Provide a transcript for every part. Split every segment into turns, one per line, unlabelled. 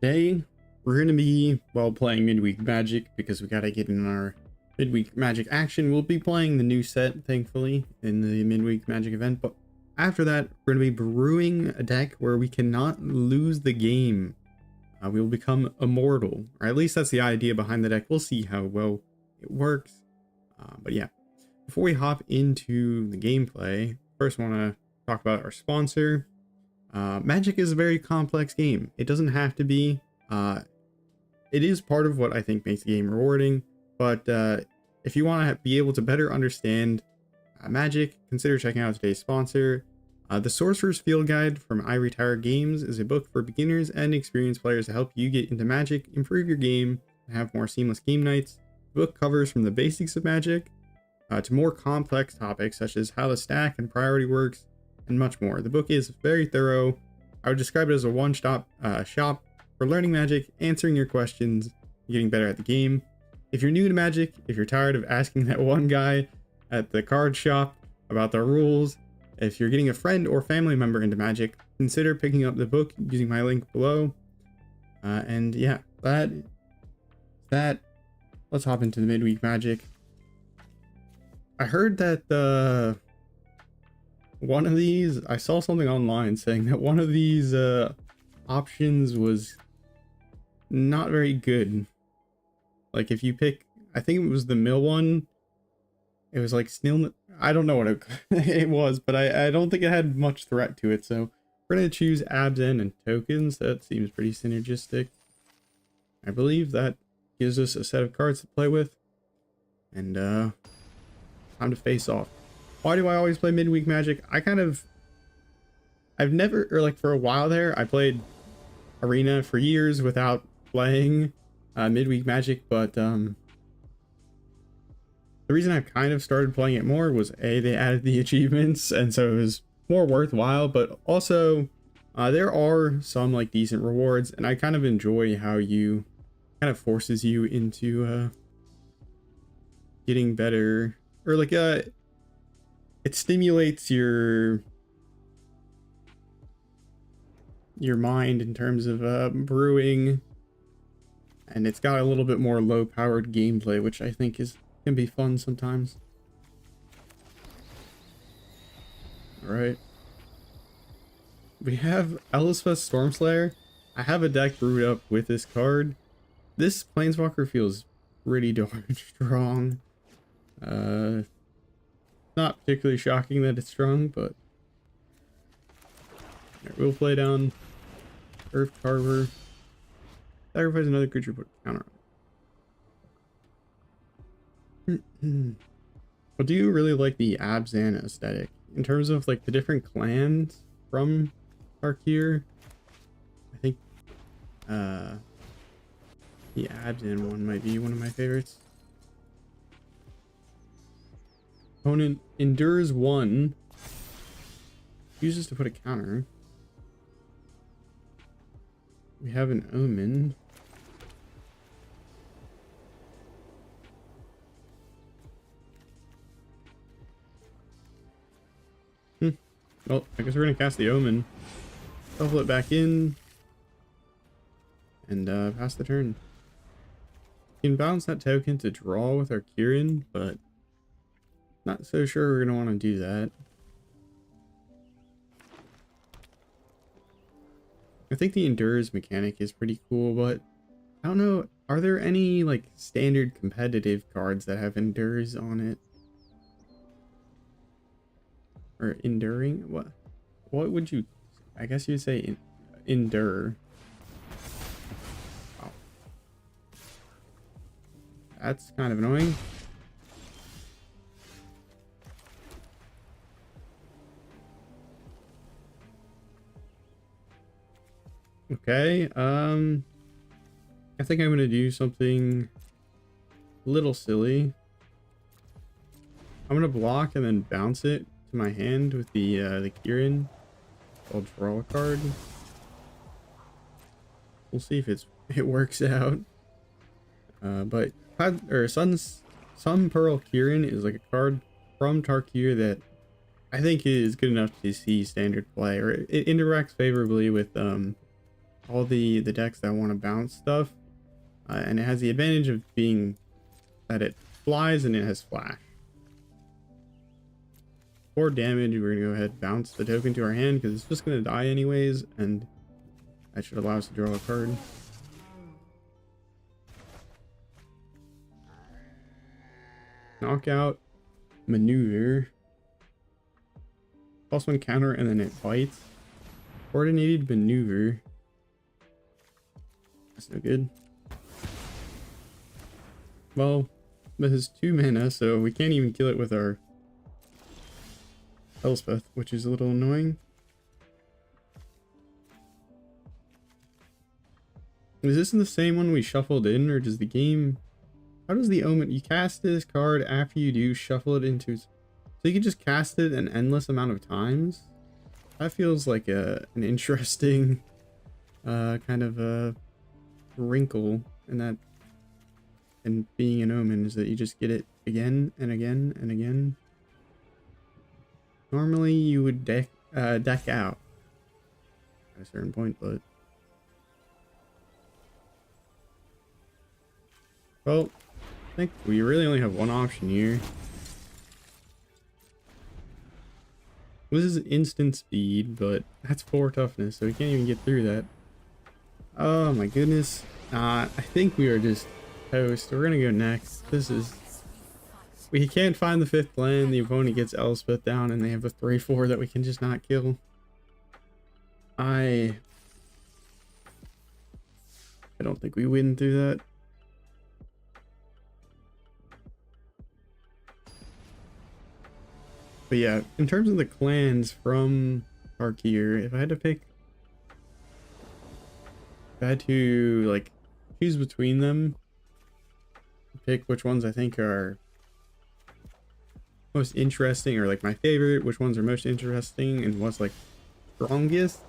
Today, we're going to be, well, playing Midweek Magic because we got to get in our Midweek Magic action. We'll be playing the new set, thankfully, in the Midweek Magic event. But after that, we're going to be brewing a deck where we cannot lose the game. We will become immortal, or at least that's the idea behind the deck. We'll see how well it works. But yeah, before we hop into the gameplay, first I want to talk about our sponsor. Magic is a very complex game. It doesn't have to be. It is part of what I think makes the game rewarding, but if you want to be able to better understand Magic, consider checking out today's sponsor. The Sorcerer's Field Guide from Ivory Tower Games is a book for beginners and experienced players to help you get into Magic, improve your game, and have more seamless game nights. The book covers from the basics of Magic to more complex topics such as how the stack and priority works, and much more. The book is very thorough. I would describe it as a one-stop shop for learning Magic, answering your questions, getting better at the game. If you're new to Magic, if you're tired of asking that one guy at the card shop about the rules, if you're getting a friend or family member into Magic, consider picking up the book using my link below. And yeah, let's hop into the Midweek Magic. I heard that one of these, I saw something online saying that one of these options was not very good. Like if you pick, I think it was the mill one, it was like snail, I don't know what it was, but I don't think it had much threat to it. So we're going to choose Abzan and tokens. That seems pretty synergistic. I believe that gives us a set of cards to play with. And time to face off. Why do I always play Midweek Magic? I've never, or like for a while there, I played Arena for years without playing Midweek Magic, but the reason I've kind of started playing it more was they added the achievements, and so it was more worthwhile, but also there are some like decent rewards, and I kind of enjoy how you kind of forces you into getting better, or like it stimulates your mind in terms of brewing, and it's got a little bit more low powered gameplay, which I think can be fun sometimes. All right, we have Elspeth Stormslayer. I have a deck brewed up with this card. This Planeswalker feels pretty darn strong. Not particularly shocking that it's strong, but we'll play down Earth Carver. Sacrifice another creature, put a counter on. I do really like the Abzan aesthetic in terms of like the different clans from Tarkir. I think the Abzan one might be one of my favorites. Opponent endures 1, uses to put a counter. We have an Omen. Well, I guess we're gonna cast the Omen, shuffle it back in, and pass the turn. We can bounce that token to draw with our Kieran, but not so sure we're gonna want to do that. I think the endures mechanic is pretty cool, but I don't know, are there any like standard competitive cards that have endures on it? Or enduring? What would you, I guess you'd say endure. Wow. That's kind of annoying. Okay, I think I'm gonna do something a little silly. I'm gonna block and then bounce it to my hand with the Kieran. I'll draw a card. We'll see if it works out. But Sun Pearl Kieran is like a card from Tarkir that I think is good enough to see standard play, or it interacts favorably with all the decks that want to bounce stuff, and it has the advantage of being that it flies and it has flash. For damage, we're gonna go ahead and bounce the token to our hand because it's just gonna die anyways, and that should allow us to draw a card. Knockout, maneuver, +1 counter, and then it bites. Coordinated maneuver. That's no good. Well, this is 2 mana, so we can't even kill it with our Elspeth, which is a little annoying. Is this the same one we shuffled in, or does the game... How does the Omen... You cast this card after you do shuffle it into... So you can just cast it an endless amount of times? That feels like an interesting kind of a wrinkle in that... And being an Omen is that you just get it again and again and again. Normally you would deck out at a certain point, but... Well, I think we really only have one option here. This is instant speed, but that's 4 toughness, so we can't even get through that. Oh my goodness. I think we are just toast. We're gonna go next. This is... We can't find the 5th land, the opponent gets Elspeth down, and they have a 3/4 that we can just not kill. I don't think we win through that. But yeah, in terms of the clans from Tarkir, if I had to pick... If I had to, like, choose between them, pick which ones I think are most interesting, or like my favorite, which ones are most interesting, and what's like strongest,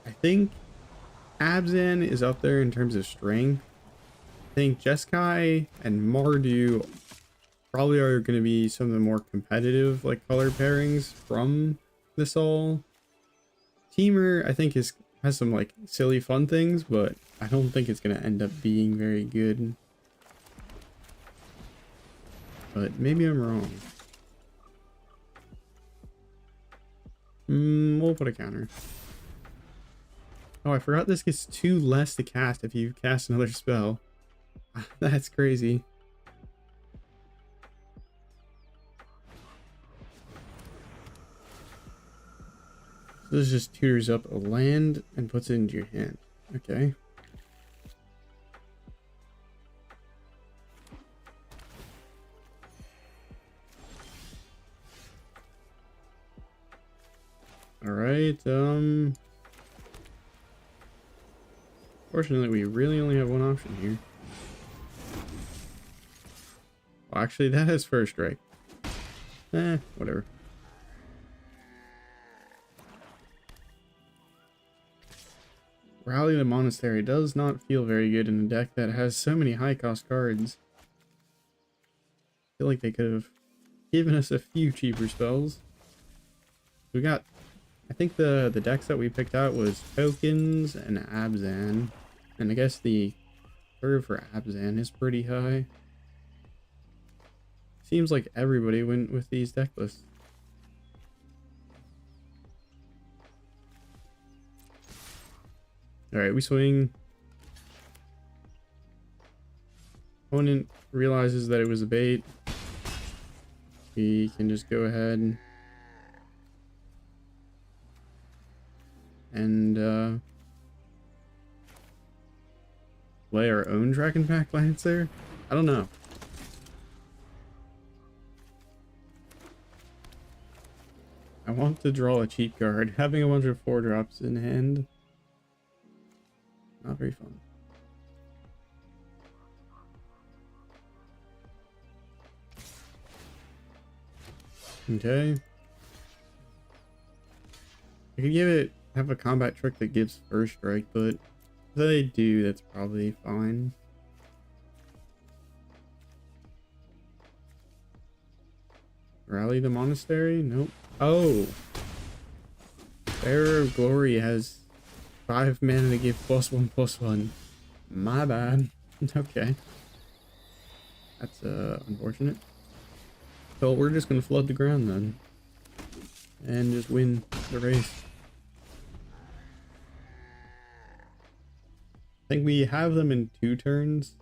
I think Abzan is up there in terms of strength. I think Jeskai and Mardu probably are going to be some of the more competitive like color pairings from this all. Teamer I think has some like silly fun things, but I don't think it's going to end up being very good. But maybe I'm wrong. We'll put a counter. Oh, I forgot this gets 2 less to cast if you cast another spell. That's crazy. So this just tutors up a land and puts it into your hand. Okay. Alright, fortunately we really only have one option here. Well, actually that has first strike. Whatever. Rally the Monastery does not feel very good in a deck that has so many high cost cards. I feel like they could have given us a few cheaper spells. We got... I think the decks that we picked out was Tokens and Abzan. And I guess the curve for Abzan is pretty high. Seems like everybody went with these deck lists. Alright, we swing. Opponent realizes that it was a bait. We can just go ahead and play our own Dragonpack Lancer? I don't know. I want to draw a cheap card. Having a bunch of 4-drops in hand, not very fun. Okay. I could have a combat trick that gives first strike, but if they do, that's probably fine. Rally the Monastery? Nope. Oh! Bearer of Glory has 5 mana to give +1/+1. My bad. Okay. That's unfortunate. So we're just gonna flood the ground then. And just win the race. I think we have them in 2 turns.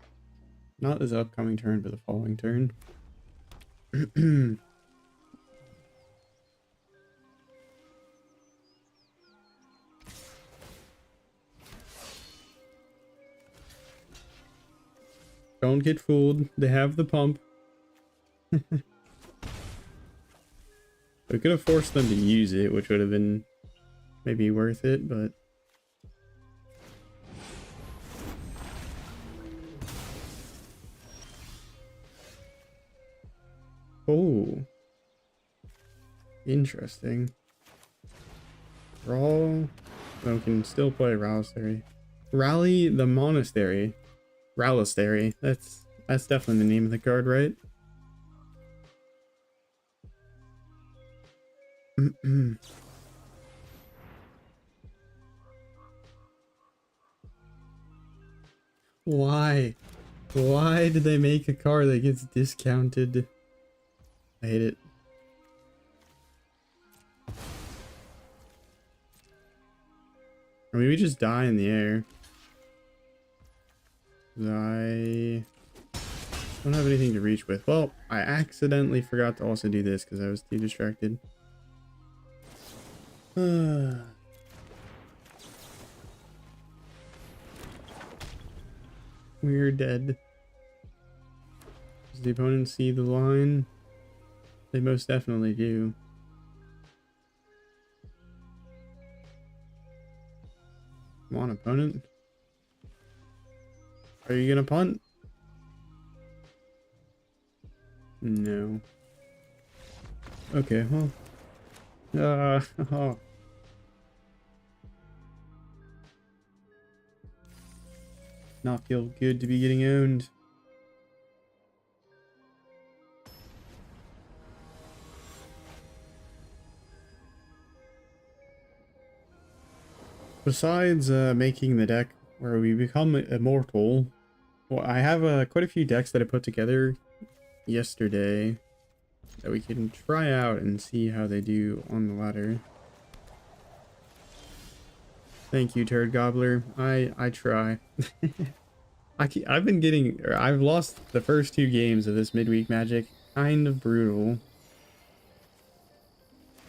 Not this upcoming turn, but the following turn. Don't get fooled. They have the pump. We could have forced them to use it, which would have been maybe worth it, but... Oh. Interesting. Draw. No, we can still play Rallistery. Rally the Monastery. Rallistery. That's definitely the name of the card, right? Why? Why did they make a card that gets discounted? I hate it. Or maybe we just die in the air. I don't have anything to reach with. Well, I accidentally forgot to also do this because I was too distracted. We're dead. Does the opponent see the line? They most definitely do. Come on, opponent. Are you gonna punt? No. Okay, well. Oh. Not feel good to be getting owned. Besides making the deck where we become immortal, well, I have quite a few decks that I put together yesterday that we can try out and see how they do on the ladder. Thank you, Turd Gobbler. I try. I've lost the first 2 games of this midweek Magic. Kind of brutal.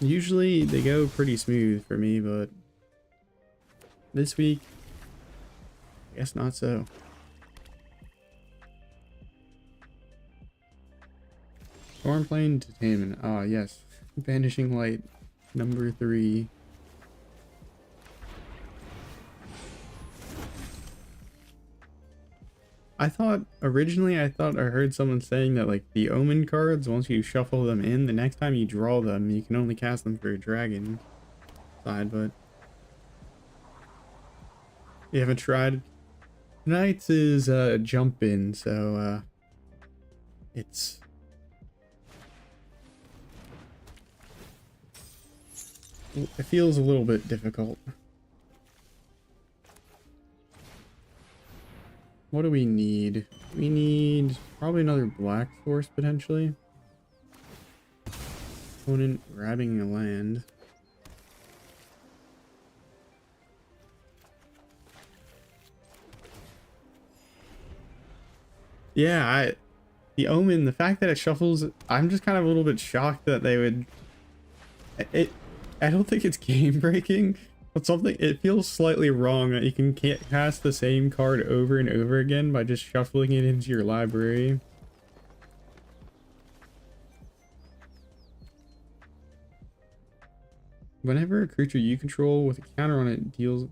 Usually they go pretty smooth for me, but this week, I guess not so. Stormplane Detainment. Ah, yes. Vanishing Light, number 3. Originally I heard someone saying that like the Omen cards, once you shuffle them in, the next time you draw them, you can only cast them for a dragon side, but you haven't tried. Tonight's is jump in, so it feels a little bit difficult. What do we need? We need probably another Black Force potentially. Opponent grabbing a land. Yeah, the Omen, the fact that it shuffles, I'm just kind of a little bit shocked that they would. I don't think it's game breaking, but it feels slightly wrong that you can cast the same card over and over again by just shuffling it into your library. Whenever a creature you control with a counter on it deals...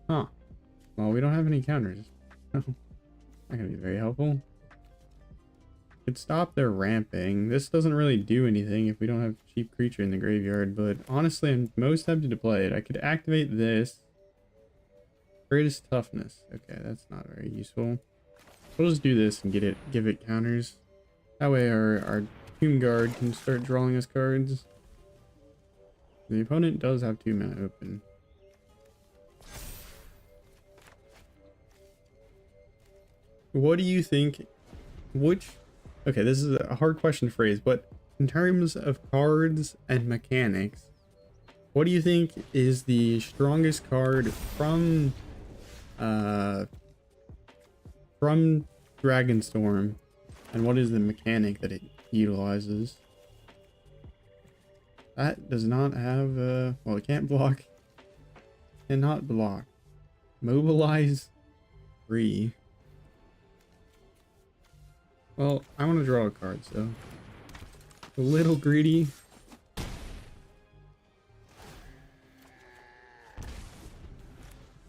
Huh. Well, we don't have any counters. Not gonna be very helpful. Could stop their ramping. This doesn't really do anything if we don't have cheap creature in the graveyard, but honestly, I'm most tempted to play it. I could activate this. Greatest toughness. Okay, that's not very useful. We'll just do this and give it counters. That way our Tomb Guard can start drawing us cards. The opponent does have 2 mana open. what do you think? Which? Okay, this is a hard question to phrase, but in terms of cards and mechanics, what do you think is the strongest card from Dragonstorm, and what is the mechanic that it utilizes? That does not have well, it can't block. Cannot block. Mobilize 3. Well, I want to draw a card, so a little greedy.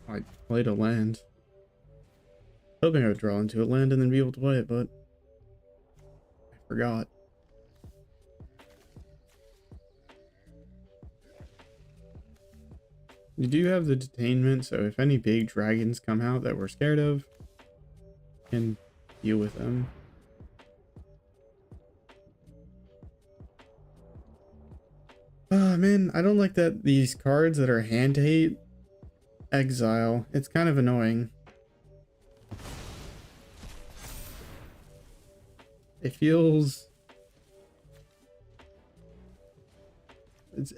I played a land. Hoping I would draw into a land and then be able to play it, but I forgot. You do have the detainment, so if any big dragons come out that we're scared of, we can deal with them. Oh man, I don't like that these cards that are hand hate exile. It's kind of annoying. It feels...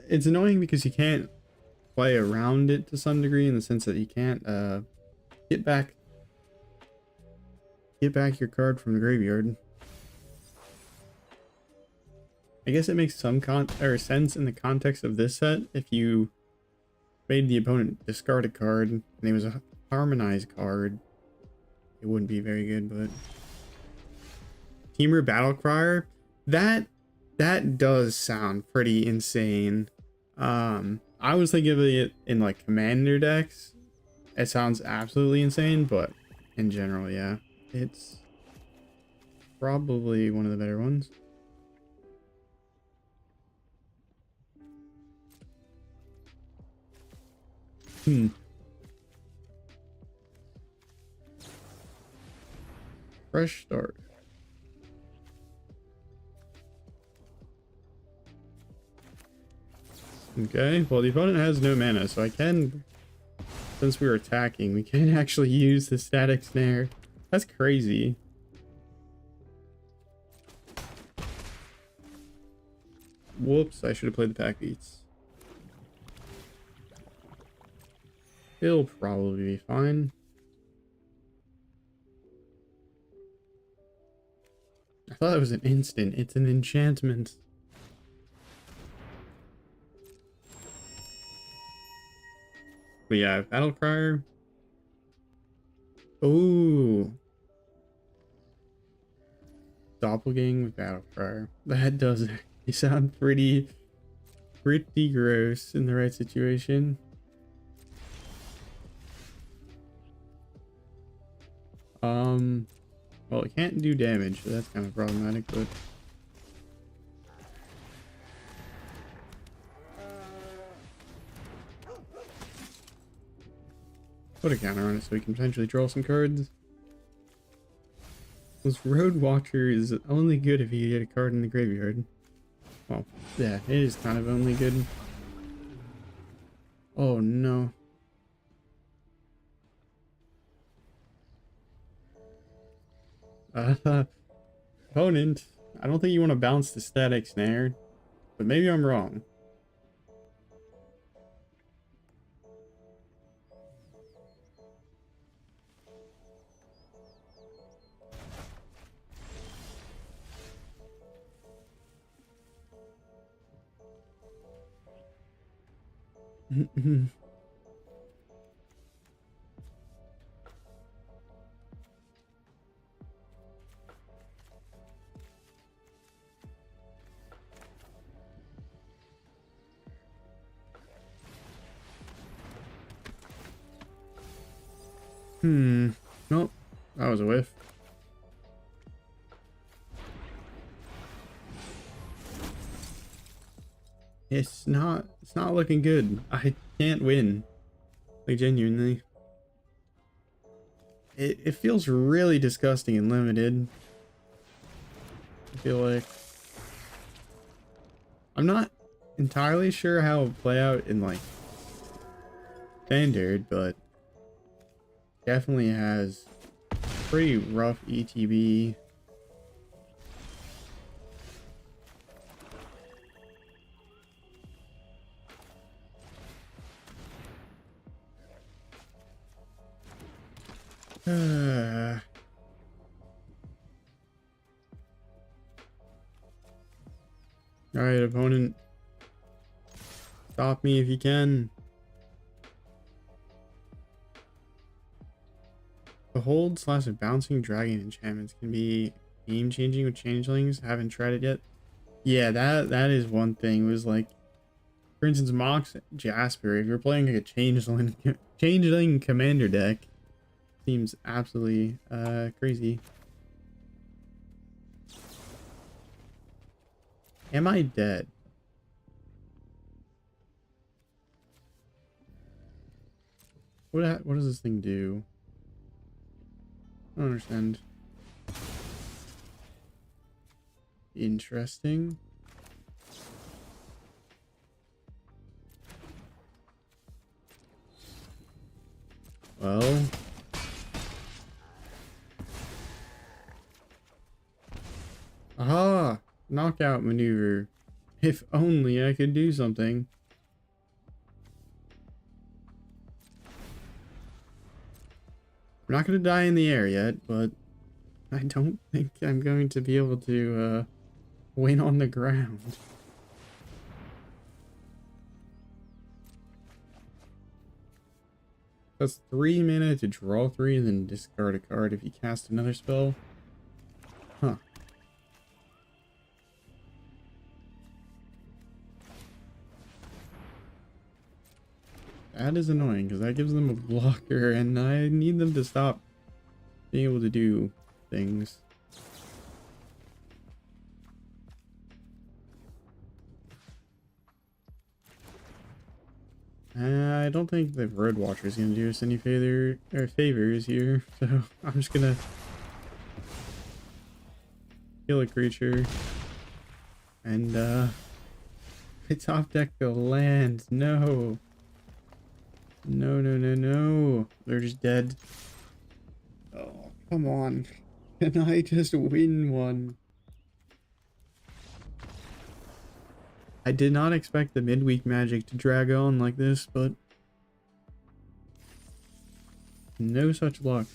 It's annoying because you can't play around it to some degree, in the sense that you can't get back your card from the graveyard. I guess it makes some sense in the context of this set if you made the opponent discard a card and it was a harmonized card. It wouldn't be very good, but Teamer Battlecrier, that does sound pretty insane. I was thinking of it in like commander decks. It sounds absolutely insane, but in general, yeah, it's probably one of the better ones. Fresh start. Okay, well the opponent has no mana, so I can, since we're attacking, we can actually use the static snare. That's crazy. Whoops, I should have played the pack beats. It'll probably be fine. I thought it was an instant. It's an enchantment. But yeah, Battlecrier. Ooh. Doppelgang with Battlecrier. That does sound pretty gross in the right situation. Well, it can't do damage, so that's kind of problematic, but put a counter on it so we can potentially draw some cards. This Road Watcher is only good if you get a card in the graveyard. Well, yeah, it is kind of only good. Oh no. Opponent, I don't think you want to bounce the static snare, but maybe I'm wrong. Nope, that was a whiff. It's not looking good. I can't win. Like, genuinely. It feels really disgusting and limited. I feel like I'm not entirely sure how it would play out in like standard, but definitely has pretty rough ETB. Alright, opponent. Stop me if you can. The hold slash bouncing dragon enchantments can be game changing with changelings. Haven't tried it yet. Yeah, that is one thing. It was like, for instance, Mox Jasper. If you're playing like a changeling commander deck, seems absolutely crazy. Am I dead? What does this thing do? I don't understand. Interesting. Well, aha! Knockout maneuver. If only I could do something. I'm not going to die in the air yet, but I don't think I'm going to be able to win on the ground. That's 3 mana to draw 3 and then discard a card if you cast another spell. Huh. That is annoying because that gives them a blocker and I need them to stop being able to do things. I don't think the Road Watcher is going to do us any favors here, so I'm just going to kill a creature and top deck the land. No. No, no, no, no. They're just dead. Oh, come on. Can I just win one? I did not expect the midweek magic to drag on like this, but no such luck.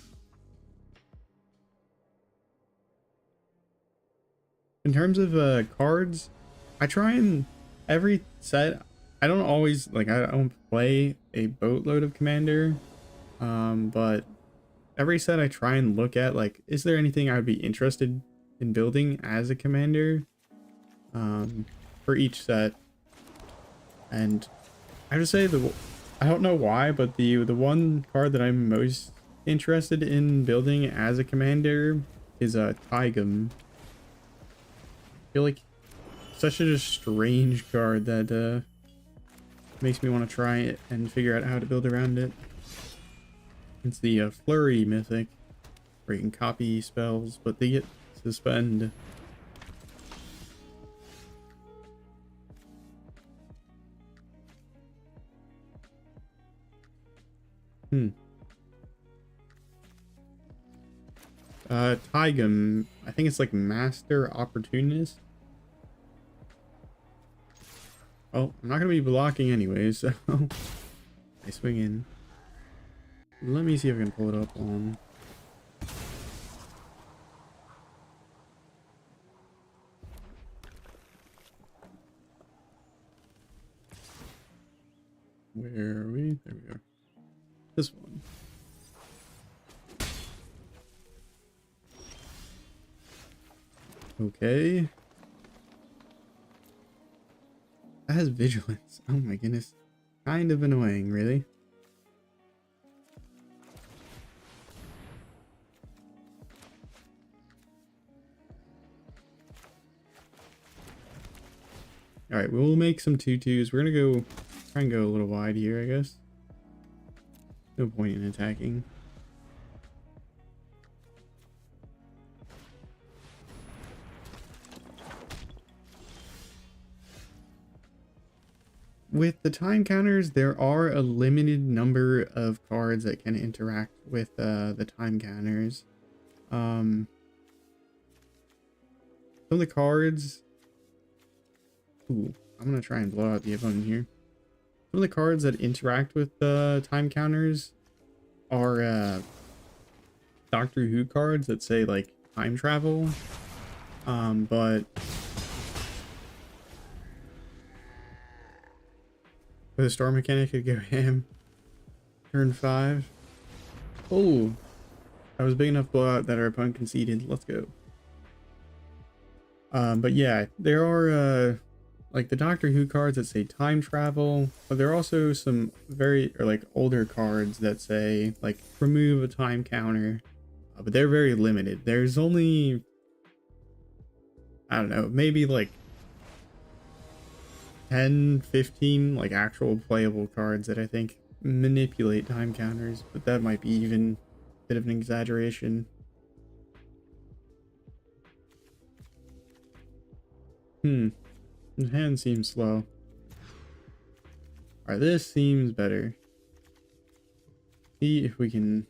In terms of cards, I try and every set, I don't always, like, I don't play a boatload of commander, but every set I try and look at, like, is there anything I would be interested in building as a commander for each set? And I have to say, I don't know why, but the one card that I'm most interested in building as a commander is Tigum. I feel like such a strange card that makes me want to try it and figure out how to build around it. It's the Flurry mythic, where you can copy spells, but they get suspend. Tigum, I think it's like Master Opportunist. Oh, I'm not gonna be blocking anyways, so I swing in. Let me see if I can pull it up on. Where are we? There we are. This one. Okay. That has vigilance. Oh my goodness. Kind of annoying, really. Alright, we'll make some 2/2s. We're gonna go try and go a little wide here, I guess. No point in attacking. With the time counters, there are a limited number of cards that can interact with the time counters. Some of the cards. Ooh, I'm gonna try and blow out the opponent here. Some of the cards that interact with the time counters are Doctor Who cards that say like time travel. But the storm mechanic could go ham. Turn 5. Oh, that was big enough blowout that our opponent conceded. Let's go. But yeah, there are like the Doctor Who cards that say time travel, but there are also some like older cards that say like remove a time counter, but they're very limited. There's only, I don't know, maybe like 10, 15 like actual playable cards that I think manipulate time counters, but that might be even a bit of an exaggeration. The hand seems slow. Alright, this seems better. See if we can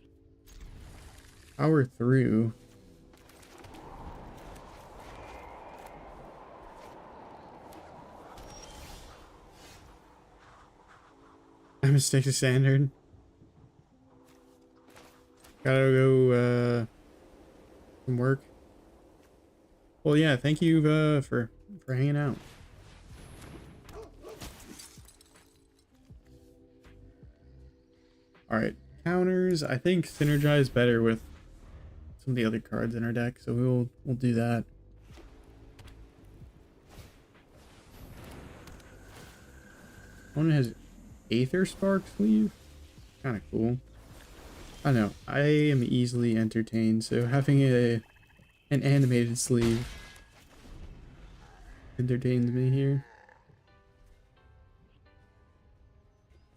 power through. I mistake the standard. Gotta go from work. Well, yeah, thank you for hanging out. Alright, counters I think synergize better with some of the other cards in our deck, so we'll do that. One has Aether Spark sleeve. Kind of cool. I don't know. I am easily entertained, so having an animated sleeve entertains me here.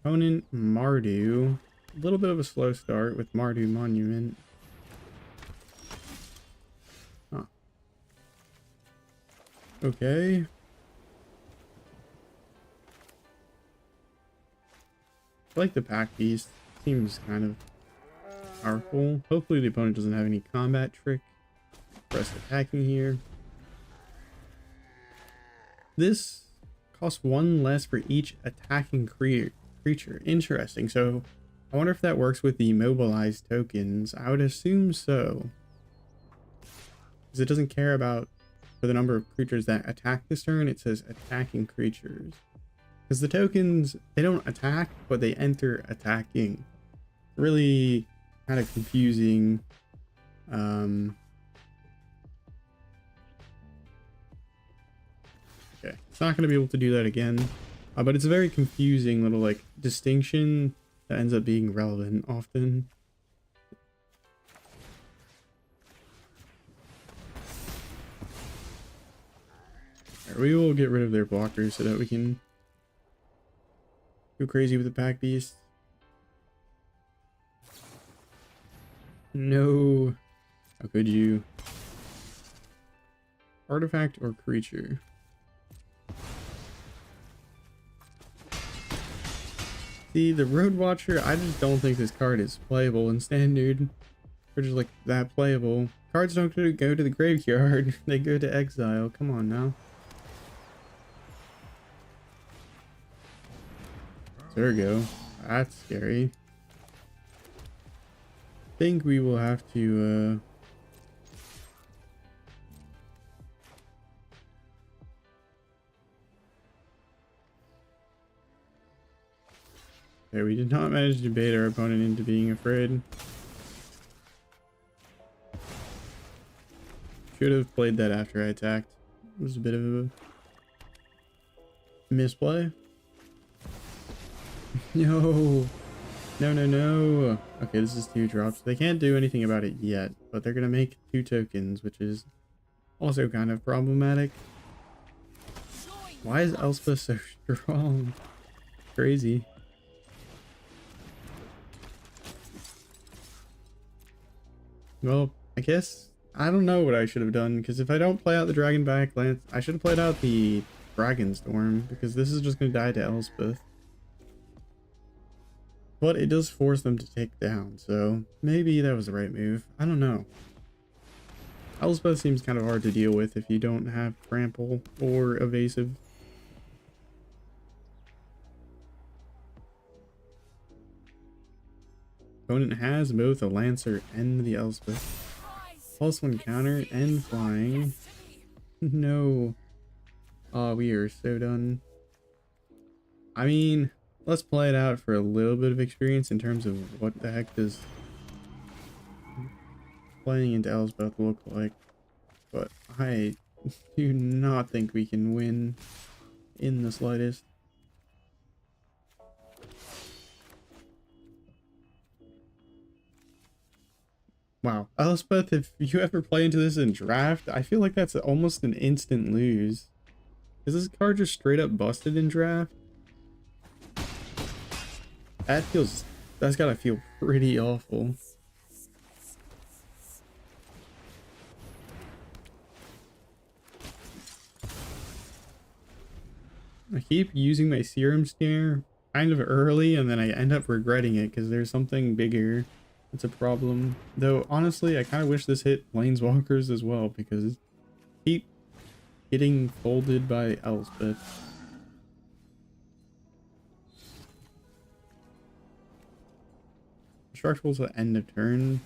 Opponent Mardu. A little bit of a slow start with Mardu Monument. Huh. Okay. I like the pack piece. Seems kind of powerful. Hopefully the opponent doesn't have any combat trick for us attacking here. This costs 1 less for each attacking creature. Interesting. So I wonder if that works with the mobilized tokens. I would assume so, because it doesn't care about for the number of creatures that attack this turn. It says attacking creatures, because the tokens, they don't attack, but they enter attacking. Really kind of confusing. Okay, it's not going to be able to do that again, but it's a very confusing little like distinction that ends up being relevant often. Right, we will get rid of their blockers so that we can go crazy with the pack beast. No. How could you? Artifact or creature? See, the Road Watcher, I just don't think this card is playable in Standard. Or just like that playable. Cards don't go to the graveyard, they go to exile. Come on now. Zergo. That's scary. I think we will have to okay, we did not manage to bait our opponent into being afraid. Should have played that after I attacked. It was a bit of a misplay. No. No. Okay, this is 2 drops. They can't do anything about it yet, but they're gonna make 2 tokens, which is also kind of problematic. Why is Elspeth so strong? Crazy. Well, I guess I don't know what I should have done, because if I don't play out the Dragon Back Lance, I should have played out the Dragonstorm, because this is just going to die to Elspeth. But it does force them to take down, so maybe that was the right move. I don't know. Elspeth seems kind of hard to deal with if you don't have trample or evasive. Opponent has both a Lancer and the Elspeth. +1 counter and flying. No. Oh, we are so done. I mean, let's play it out for a little bit of experience in terms of what the heck does playing into Elspeth look like. But I do not think we can win in the slightest. Wow. Elspeth, if you ever play into this in draft, I feel like that's almost an instant lose. Is this card just straight up busted in draft? That's gotta feel pretty awful. I keep using my Serum Snare kind of early and then I end up regretting it because there's something bigger. It's a problem. Though, honestly, I kind of wish this hit Planeswalkers as well because keep getting folded by Elspeth. Destructible to end of turn.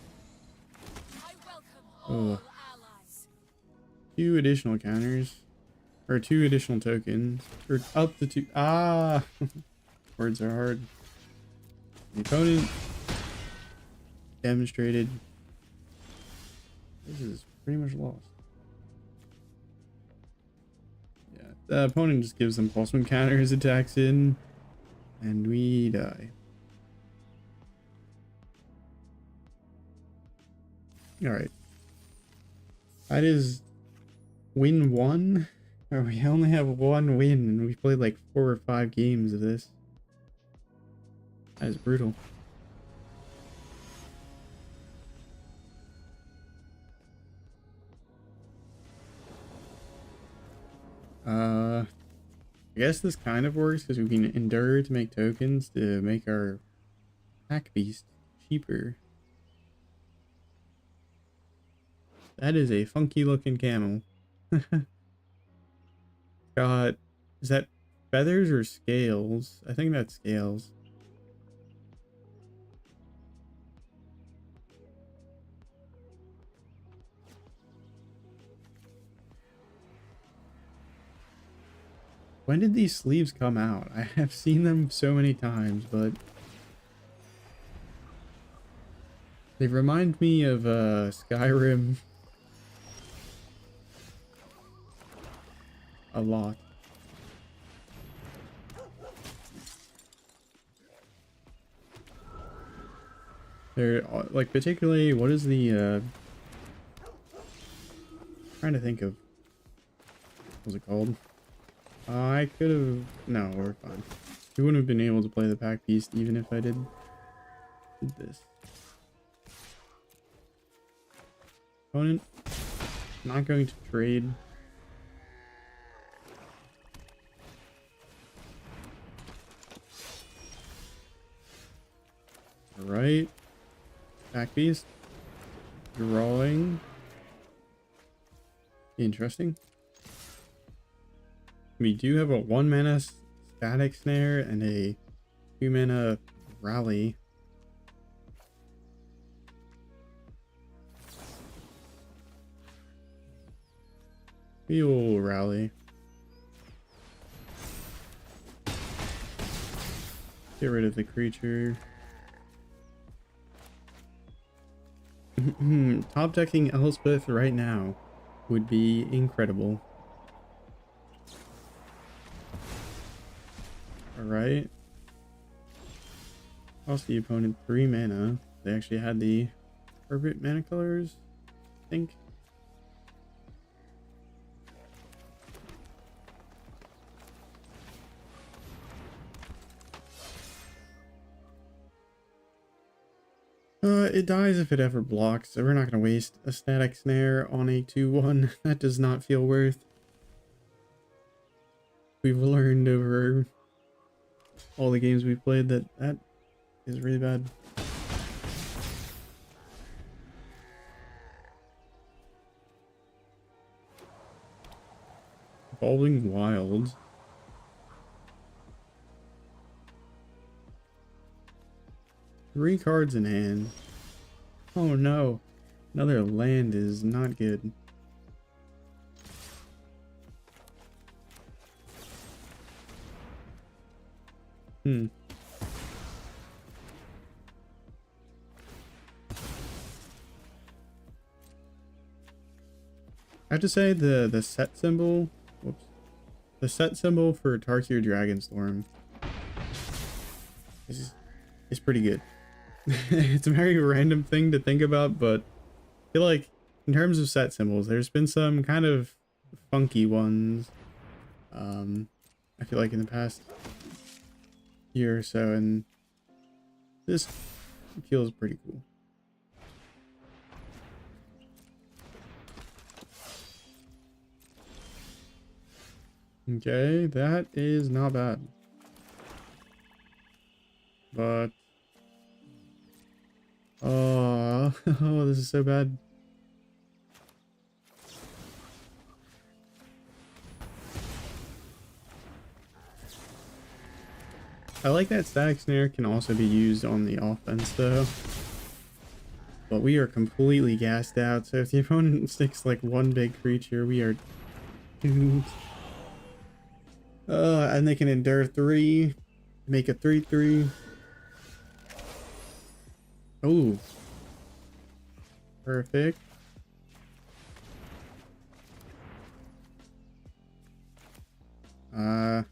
Oh. 2 additional counters. Or 2 additional tokens. Or up to 2. Ah! Words are hard. The opponent demonstrated. This is pretty much lost. Yeah, the opponent just gives them +1 counters, attacks in, and we die. Alright. That is win 1. Or we only have 1 win and we played like 4 or 5 games of this. That is brutal. I guess this kind of works because we can endure to make tokens to make our pack beast cheaper. That is a funky looking camel. Got, is that feathers or scales? I think that's scales. When did these sleeves come out? I have seen them so many times, but they remind me of Skyrim a lot. They're like, particularly, what is the trying to think of, what's it called? I could have, no, we're fine. We wouldn't have been able to play the pack beast even if I did this. Opponent not going to trade. Alright. Pack beast. Drawing. Interesting. We do have a 1 mana static snare and a 2 mana rally. We will rally. Get rid of the creature. Top decking Elspeth right now would be incredible. Alright. Cost the opponent 3 mana. They actually had the appropriate mana colors, I think. It dies if it ever blocks, so we're not going to waste a static snare on a 2/1. That does not feel worth. We've learned over all the games we've played that is really bad. Evolving Wilds. Three cards in hand. Oh no. Another land is not good. I have to say the set symbol, whoops, the set symbol for Tarkir Dragonstorm is pretty good. It's a very random thing to think about, but I feel like in terms of set symbols, there's been some kind of funky ones. I feel like in the past year or so, and this feels pretty cool. Okay, that is not bad. But oh, oh, this is so bad. I like that Static Snare can also be used on the offense though. But we are completely gassed out, so if the opponent sticks like one big creature, we are doomed. And they can endure 3, make a 3/3. Oh, perfect. Not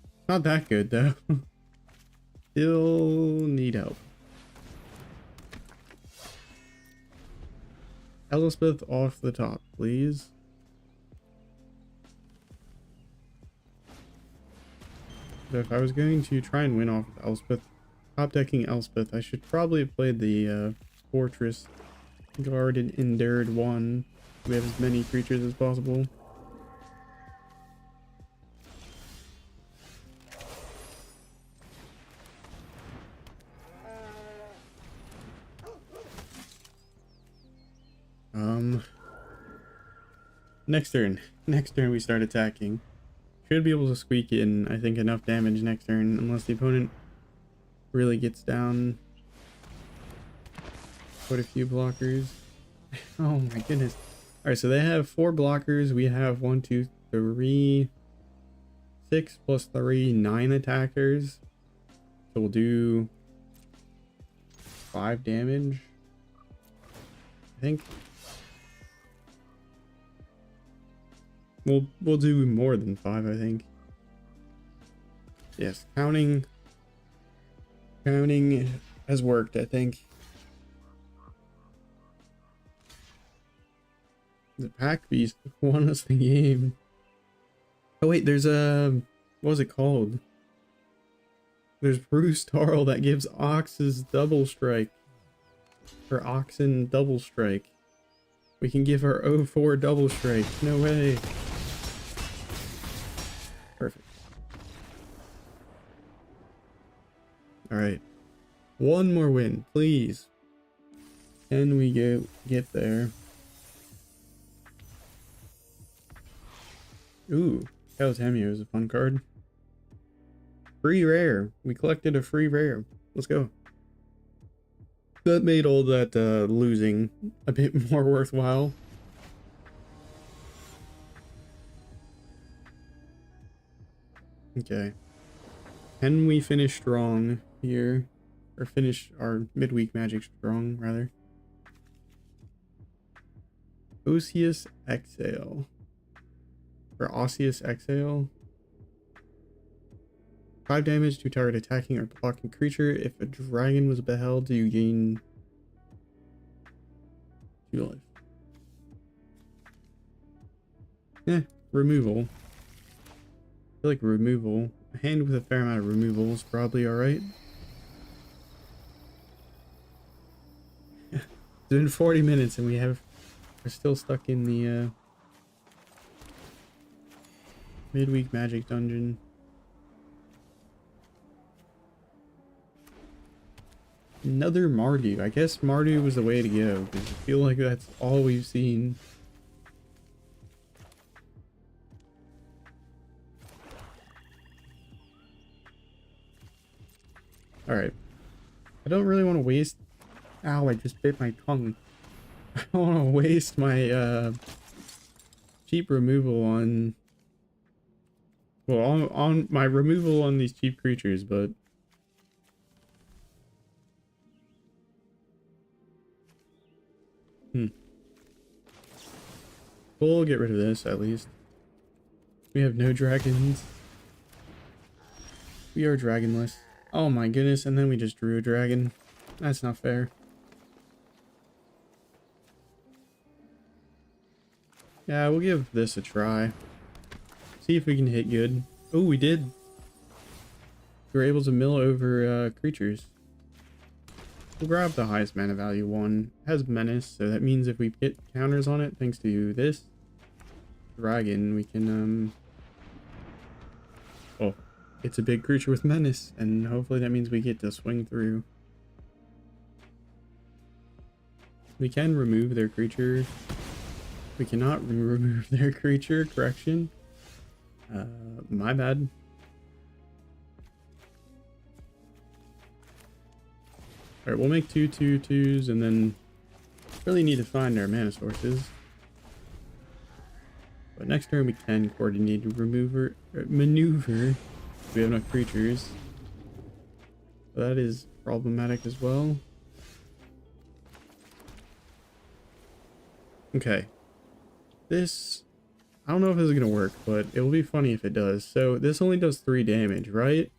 that good though. Still need help. Elspeth off the top, please. So if I was going to try and win off of Elspeth, top decking Elspeth, I should probably have played the Fortress Guard and endured 1. We have as many creatures as possible. Next turn we start attacking. Should be able to squeak in, I think, enough damage next turn, unless the opponent really gets down quite a few blockers. Oh my goodness. Alright, so they have 4 blockers. We have 1, 2, 3, 6 plus 3, 9 attackers. So we'll do 5 damage, I think. We'll do more than 5, I think. Yes, counting has worked, I think. The Pack Beast won us the game. Oh wait, there's a, what was it called? There's Bruce Tarl that gives Ox's double strike. Or Oxen double strike. We can give our 0/4 double strike. No way. Perfect. Alright. One more win, please. Can we get there? Ooh, Calitamio is a fun card. Free rare. We collected a free rare. Let's go. That made all that losing a bit more worthwhile. Okay. Can we finish strong here? Or finish our midweek magic strong, rather. Osseous Exhale. Or Osseous Exhale. 5 damage to target attacking or blocking creature. If a dragon was beheld, you gain 2 life. Removal. I feel like removal. A hand with a fair amount of removal is probably alright. It's been 40 minutes and we're still stuck in the midweek magic dungeon. Another Mardu. I guess Mardu was the way to go, because I feel like that's all we've seen. Alright. I don't really want to waste... Ow, I just bit my tongue. I don't want to waste my cheap removal on... Well, on my removal on these cheap creatures, but... We'll get rid of this, at least. We have no dragons. We are dragonless. Oh my goodness, and then we just drew a dragon. That's not fair. Yeah, we'll give this a try. See if we can hit good. Oh, we did. We were able to mill over creatures. We'll grab the highest mana value one. It has menace, so that means if we get counters on it, thanks to this dragon, we can oh, it's a big creature with menace, and hopefully that means we get to swing through. We can remove their creature. We cannot remove their creature. Correction. My bad. Alright, we'll make 2/2/2s and then really need to find our mana sources. But next turn we can coordinate maneuver. We have enough creatures. So that is problematic as well. Okay. This, I don't know if this is going to work, but it will be funny if it does. So this only does 3 damage, right?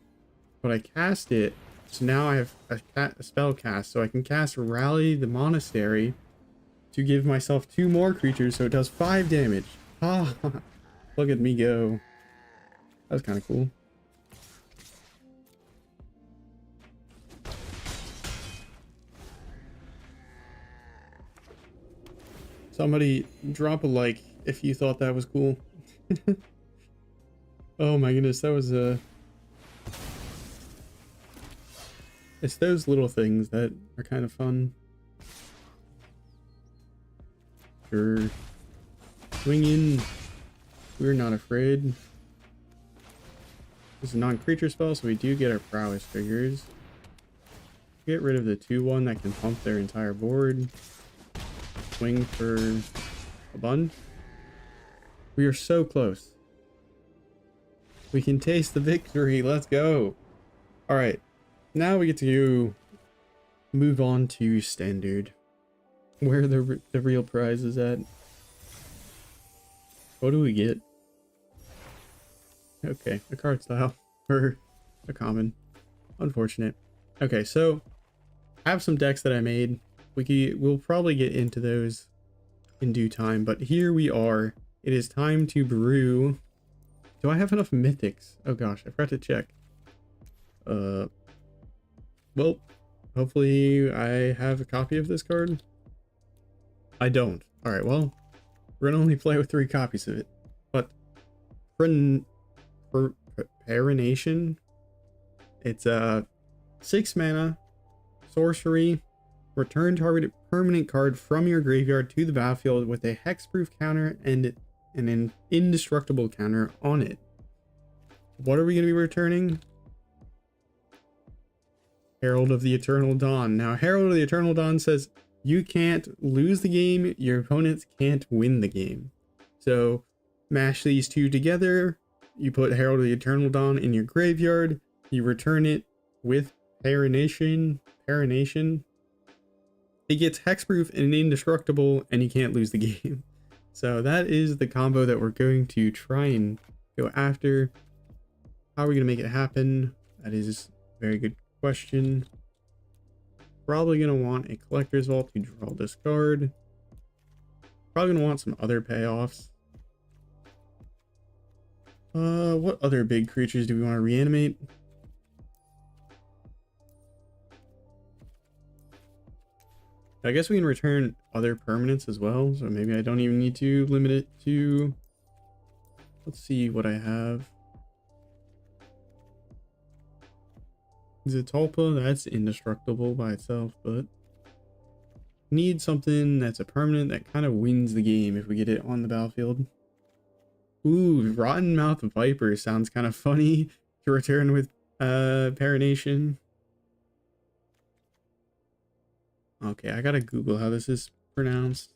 But I cast it, so now I have a spell cast. So I can cast Rally the Monastery to give myself 2 more creatures, so it does 5 damage. Ah, look at me go. That was kind of cool. Somebody drop a like if you thought that was cool. Oh my goodness, that was it's those little things that are kind of fun. Sure. Swing in. We're not afraid. This is a non-creature spell, so we do get our prowess triggers. Get rid of the 2/1 that can pump their entire board. Swing for a bunch. We are so close. We can taste the victory. Let's go. All right. Now we get to move on to standard, where the real prize is at. What do we get? Okay, a card style or a common. Unfortunate. Okay, so I have some decks that I made. We'll probably get into those in due time, but here we are. It is time to brew. Do I have enough mythics? Oh gosh, I forgot to check. Well, hopefully I have a copy of this card. I don't. All right, well, we're gonna only play with 3 copies of it. But Perenation, it's a 6 mana sorcery. Return targeted permanent card from your graveyard to the battlefield with a hexproof counter and an indestructible counter on it. What are we going to be returning? Herald of the Eternal Dawn. Now, Herald of the Eternal Dawn says you can't lose the game, your opponents can't win the game. So, mash these 2 together. You put Herald of the Eternal Dawn in your graveyard. You return it with Perenation. It gets hexproof and indestructible, and you can't lose the game. So that is the combo that we're going to try and go after. How are we going to make it happen? That is a very good question. Probably going to want a Collector's Vault to draw this card. Probably going to want some other payoffs. What other big creatures do we want to reanimate? I guess we can return other permanents as well, so maybe I don't even need to limit it to... Let's see what I have. Zitalpa, that's indestructible by itself, but need something that's a permanent that kind of wins the game if we get it on the battlefield. Ooh, Rotten Mouth Viper sounds kind of funny to return with Perenation. Okay, I gotta Google how this is pronounced.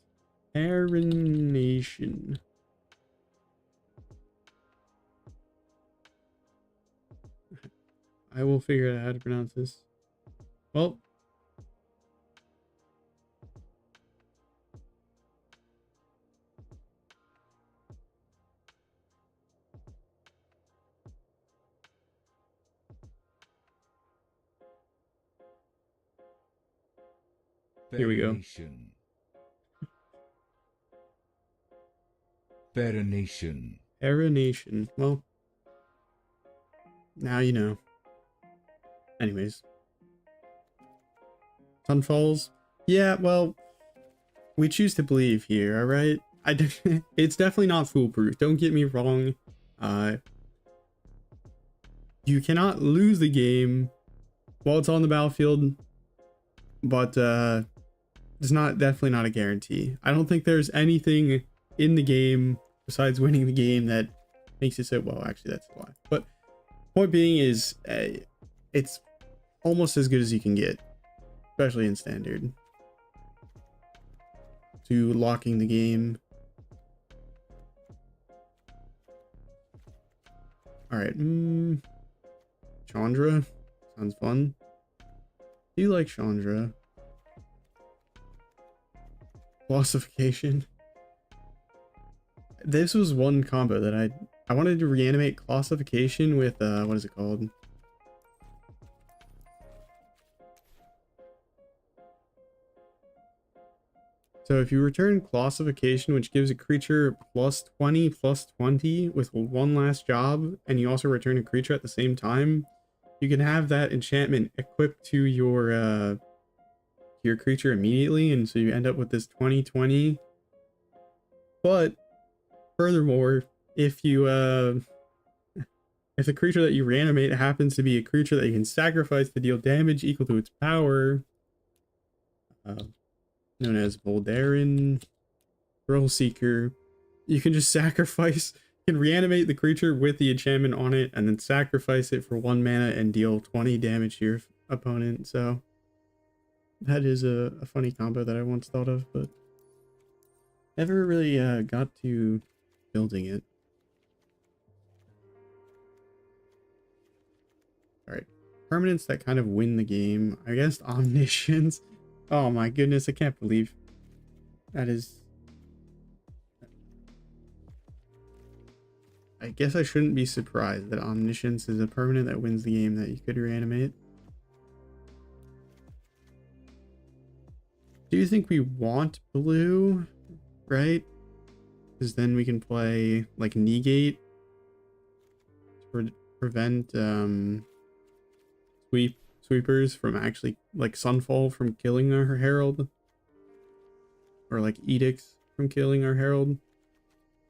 Arenation. I will figure out how to pronounce this. Well, here we go. Arenation. Well, now you know. Anyways. Sunfalls. Yeah, well, we choose to believe here, alright? It's definitely not foolproof. Don't get me wrong. You cannot lose the game while it's on the battlefield, but it's definitely not a guarantee. I don't think there's anything in the game besides winning the game that makes it so well. Actually, that's a lie. But point being is, it's almost as good as you can get, especially in standard, to locking the game. All right, Chandra sounds fun. Do you like Chandra? Classification. This was one combo that I wanted to reanimate classification with what is it called? So if you return classification, which gives a creature +20/+20 with one last job, and you also return a creature at the same time, you can have that enchantment equipped to your creature immediately, and so you end up with this 20/20. But furthermore, if you if the creature that you reanimate happens to be a creature that you can sacrifice to deal damage equal to its power, known as Voldaren Thrill Seeker, you can just sacrifice, you can reanimate the creature with the enchantment on it, and then sacrifice it for 1 mana and deal 20 damage to your opponent. So that is a funny combo that I once thought of, but never really got to building it. All right, permanents that kind of win the game. I guess Omniscience. Oh my goodness, I can't believe that is... I guess I shouldn't be surprised that Omniscience is a permanent that wins the game that you could reanimate. Do you think we want blue? Right? Because then we can play like negate to prevent sweepers from actually, like Sunfall from killing our herald, or like edicts from killing our herald.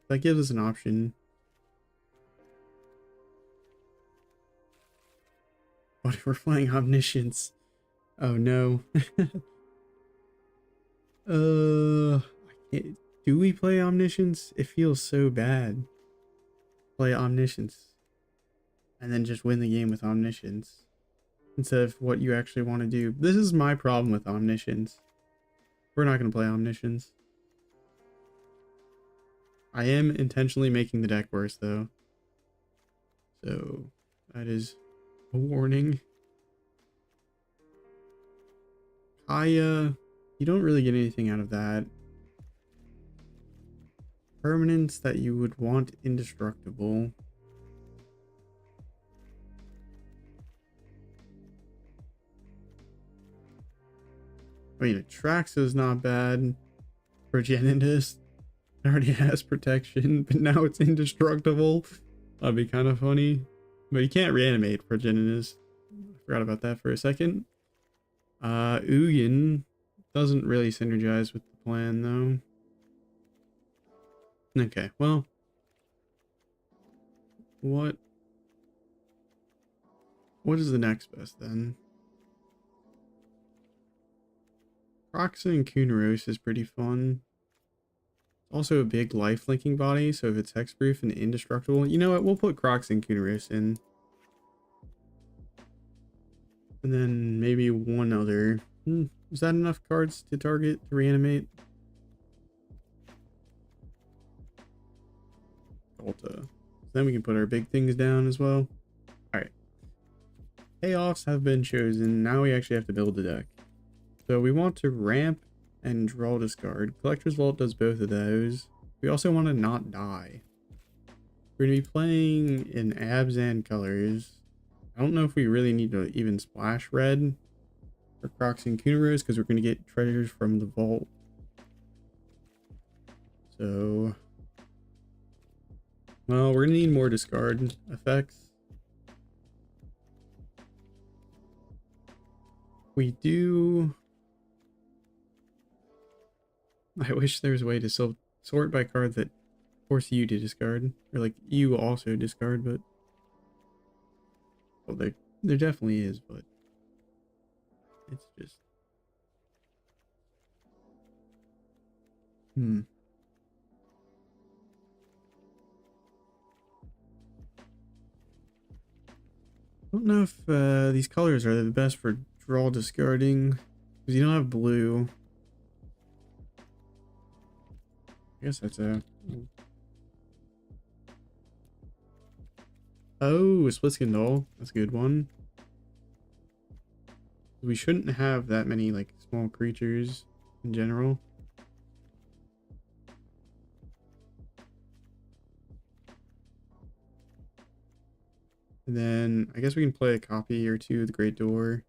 That gives us an option. What if we're playing Omniscience? Oh no. Do we play Omniscience? It feels so bad. Play Omniscience and then just win the game with Omniscience instead of what you actually want to do. This is my problem with Omniscience. We're not going to play Omniscience. I am intentionally making the deck worse though, so that is a warning. Kaya, you don't really get anything out of that. Permanents that you would want indestructible. I mean, Atraxa's not bad. Progenitus already has protection, but now it's indestructible. That'd be kind of funny. But you can't reanimate Progenitus. I forgot about that for a second. Ugin doesn't really synergize with the plan though. Okay, well, what is the next best then? Kroxa and Kunaros is pretty fun. It's also a big life linking body, so if it's hexproof and indestructible, you know what, we'll put Kroxa and Kunaros in. And then maybe one other. Is that enough cards to target to reanimate? Alta. Then we can put our big things down as well. Alright. Payoffs have been chosen. Now we actually have to build the deck. So we want to ramp and draw discard. Collector's Vault does both of those. We also want to not die. We're going to be playing in Abzan colors. I don't know if we really need to even splash red for Crocs and Kunaros because we're going to get treasures from the vault. So, well, we're going to need more discard effects. We do... I wish there was a way to sort by cards that force you to discard, or like you also discard, but well, there definitely is, but it's just I don't know if these colors are the best for draw discarding because you don't have blue. I guess that's a... Oh, a split skin doll. That's a good one. We shouldn't have that many like small creatures in general. And then I guess we can play a copy or two of the Great Door.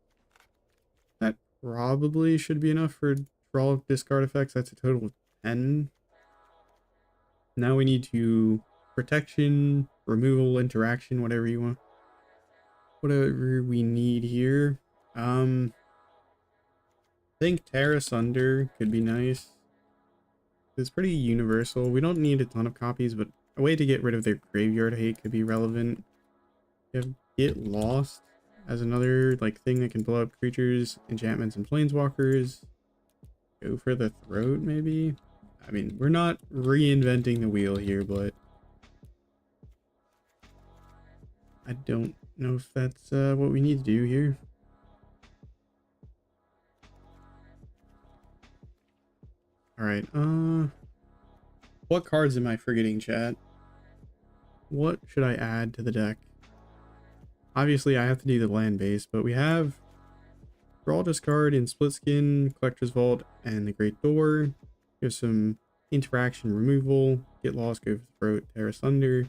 That probably should be enough for draw discard effects. That's a total of 10. Now we need to protection, removal, interaction, whatever you want. Whatever we need here. I think Tear Asunder could be nice. It's pretty universal. We don't need a ton of copies, but a way to get rid of their graveyard hate could be relevant. You have Get Lost as another like thing that can blow up creatures, enchantments, and planeswalkers. Go for the throat, maybe. I mean, we're not reinventing the wheel here, but I don't know if that's what we need to do here. All right, what cards am I forgetting, chat? What should I add to the deck? Obviously, I have to do the land base, but we have draw discard in Split Skin, Collector's Vault, and the Great Door. There's some interaction removal, Get Lost, Go for the Throat, Tear Asunder.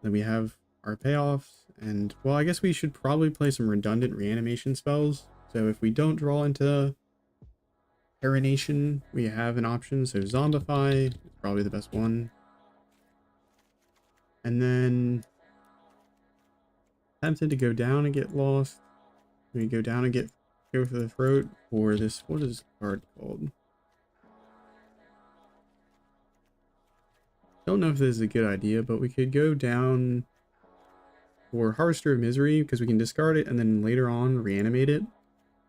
Then we have our payoffs, and well, I guess we should probably play some redundant reanimation spells. So if we don't draw into Terranation, we have an option. So Zondify is probably the best one. And then tempted to go down and Get Lost. We go down and Go for the Throat, or this, what is this card called? Don't know if this is a good idea, but we could go down for Harvester of Misery because we can discard it and then later on reanimate it.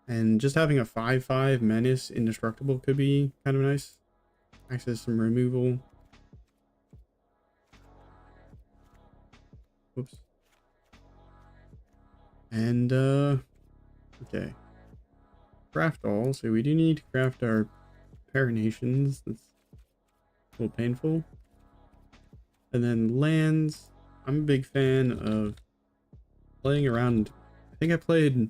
And just having a 5/5 Menace indestructible could be kind of nice. Access some removal. Whoops. And okay. Craft all, so we do need to craft our Paranations. That's a little painful. And then lands. I'm a big fan of playing around. I think I played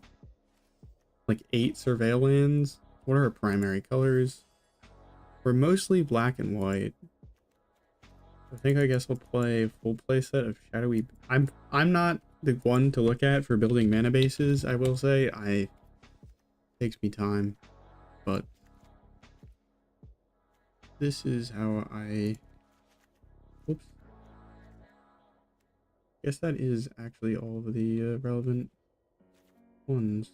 like 8 Surveil lands. What are our primary colors? We're mostly black and white. I guess I'll play a full playset of Shadowy. I'm not the one to look at for building mana bases, I will say. It takes me time, but this is how I... Whoops. Guess that is actually all of the relevant ones.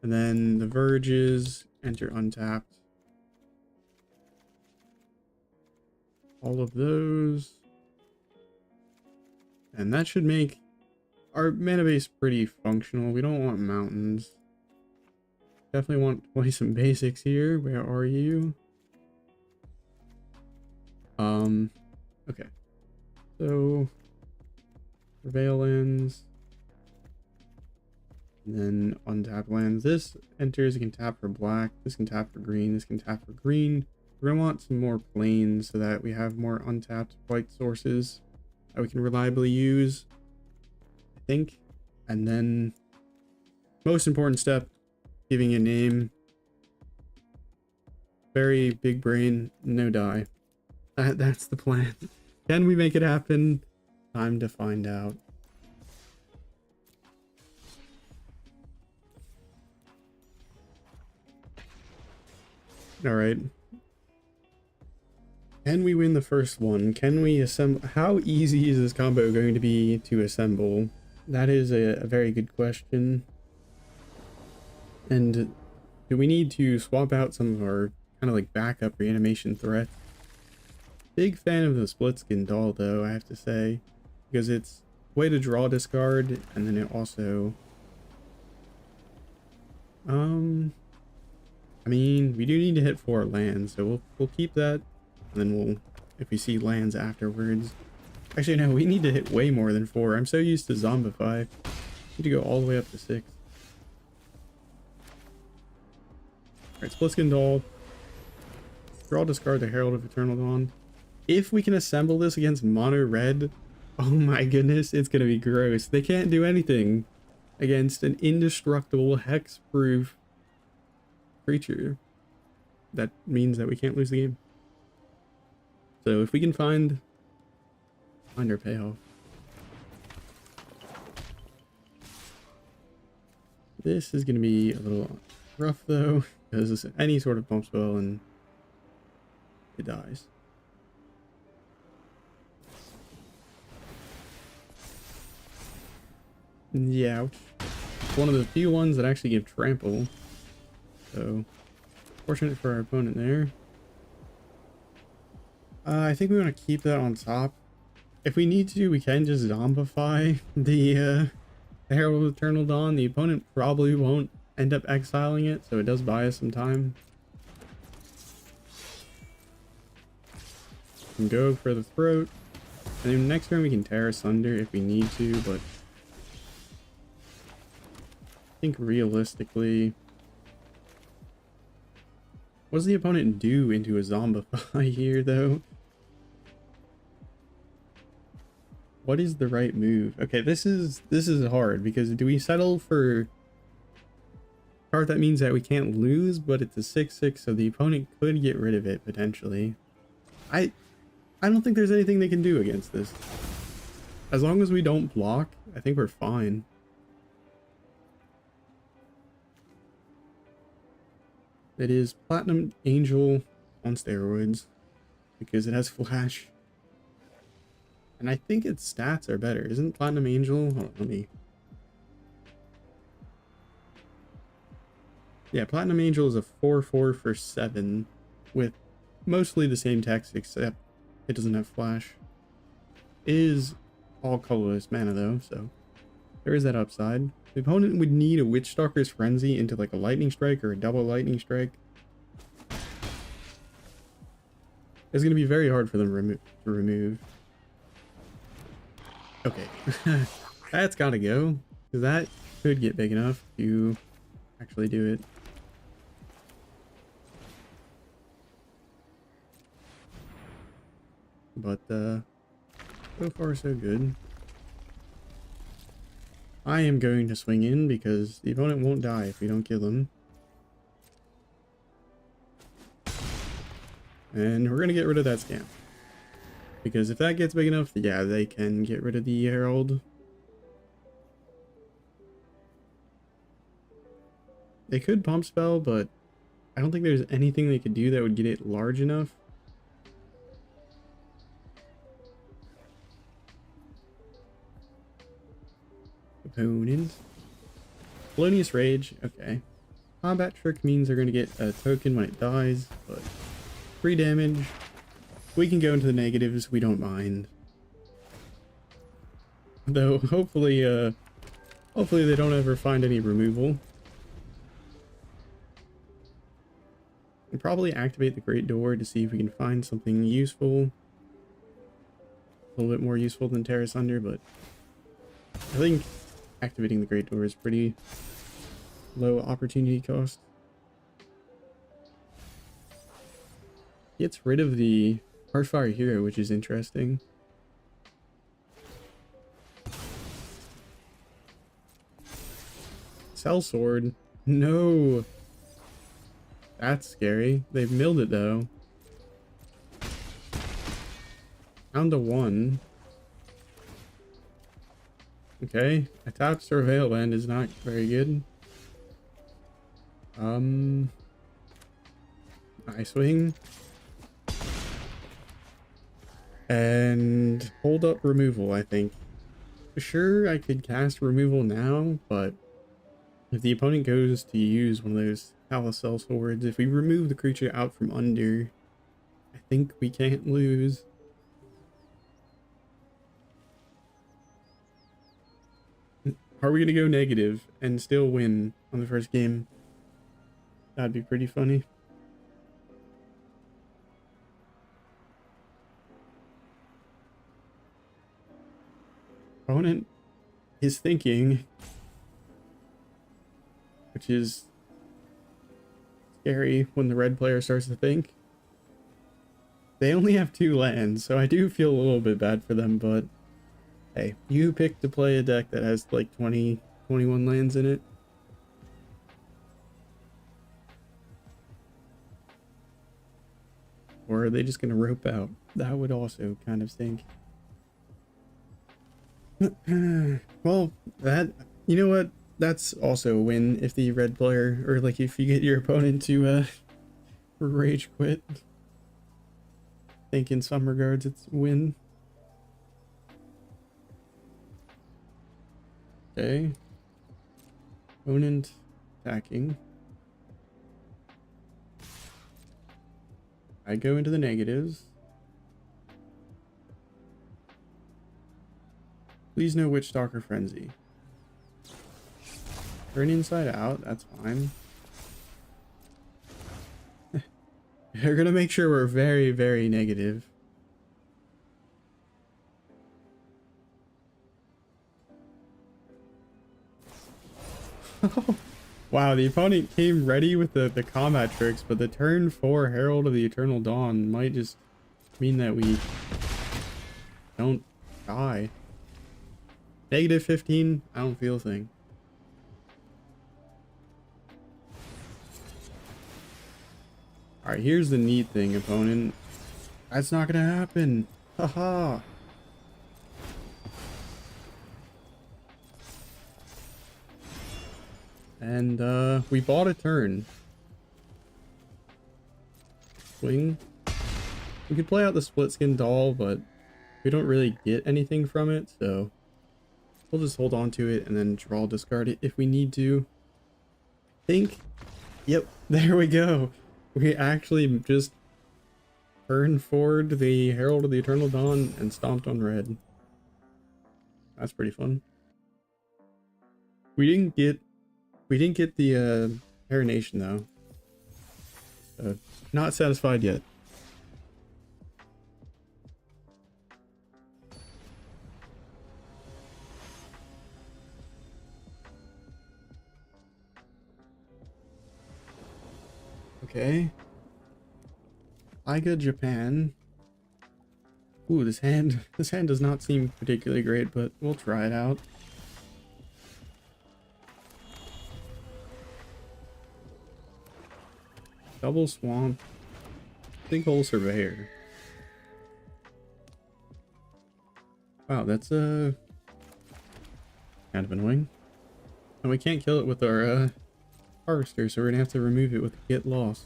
And then the Verges, enter untapped. All of those. And that should make our mana base pretty functional. We don't want mountains. Definitely want to play some basics here. Where are you? Okay. So, Surveillance. And then untap lands. This enters, you can tap for black, this can tap for green, this can tap for green. We're gonna want some more planes so that we have more untapped white sources that we can reliably use, I think. And then most important step, giving a name. Very big brain, no die. That's the plan. Can we make it happen? Time to find out. All right. Can we win the first one? Can we assemble? How easy is this combo going to be to assemble? That is a very good question. And do we need to swap out some of our kind of like backup reanimation threats? Big fan of the split skin doll though, I have to say, because it's a way to draw discard, and then it also I mean, we do need to hit 4 lands, so we'll keep that, and then we'll, if we see lands afterwards. Actually, no, we need to hit way more than 4. I'm so used to Zombify. Need to go all the way up to 6. Alright, Split Skin Doll. Draw, discard the Herald of Eternal Dawn. If we can assemble this against mono red, oh my goodness, it's gonna be gross. They can't do anything against an indestructible hex-proof creature. That means that we can't lose the game. So if we can find our payoff. This is going to be a little rough though, because any sort of pump spell and it dies. Yeah, it's one of the few ones that actually give trample. So, fortunate for our opponent there. I think we want to keep that on top. If we need to, we can just zombify the Herald of Eternal Dawn. The opponent probably won't end up exiling it, so it does buy us some time. We can go for the throat. And then next turn we can tear asunder if we need to, but I think realistically, what does the opponent do into a zombify here though? What is the right move? Okay, this is hard, because do we settle for a card that means that we can't lose, but it's a 6/6, so the opponent could get rid of it potentially. I don't think there's anything they can do against this. As long as we don't block, I think we're fine. It is Platinum Angel on steroids, because it has flash. And I think its stats are better. Isn't Platinum Angel? Hold on, let me... Yeah, Platinum Angel is a 4/4 for 7 with mostly the same text, except it doesn't have flash. It is all colorless mana though, so there is that upside. The opponent would need a Witchstalker's Frenzy into like a Lightning Strike or a double Lightning Strike. It's going to be very hard for them to remove. Okay, that's got to go, because that could get big enough to actually do it. But so far so good. I am going to swing in because the opponent won't die if we don't kill him. And we're going to get rid of that scam. Because if that gets big enough, yeah, they can get rid of the Herald. They could pump spell, but I don't think there's anything they could do that would get it large enough. Opponent. Felonious Rage, okay. Combat Trick means they're going to get a token when it dies, but 3 damage. We can go into the negatives, we don't mind. Though, hopefully they don't ever find any removal. We'll probably activate the Great Door to see if we can find something useful. A little bit more useful than Tear Asunder, but I think activating the Great Door is pretty low opportunity cost. Gets rid of the Heartfire Hero, which is interesting. Sellsword. No. That's scary. They've milled it though. Down to 1. Okay. A tapped Surveil Land is not very good. Icewing. And hold up removal, I think. Sure, I could cast removal now, but if the opponent goes to use one of those Palisel swords, if we remove the creature out from under, I think we can't lose. Are we gonna go negative and still win on the first game? That'd be pretty funny. Opponent is thinking, which is scary when the red player starts to think. They only have 2 lands, so I do feel a little bit bad for them, but hey, you picked to play a deck that has like 21 lands in it. Or are they just gonna rope out? That would also kind of stink. Well, that, you know what? That's also a win if the red player, or like if you get your opponent to rage quit. I think in some regards it's a win. Okay. Opponent attacking. I go into the negatives. Please no Witch Stalker Frenzy. Turn inside out, that's fine. They're gonna make sure we're very, very negative. Wow, the opponent came ready with the combat tricks, but the turn 4 Herald of the Eternal Dawn might just mean that we don't die. Negative 15, I don't feel a thing. Alright, here's the neat thing, opponent. That's not gonna happen. Haha. And we bought a turn. Swing. We could play out the split skin doll, but we don't really get anything from it, so we'll just hold on to it and then draw discard it if we need to. I think, yep, there we go. We actually just turned forward the Herald of the Eternal Dawn and stomped on red. That's pretty fun. We didn't get the Parination though. Not satisfied yet. Okay. Iga Japan. Ooh, this hand does not seem particularly great, but we'll try it out. Double Swamp. Sinkhole Surveyor. Wow, that's kind of annoying. And we can't kill it with our Harvester, so we're gonna have to remove it with Get Lost.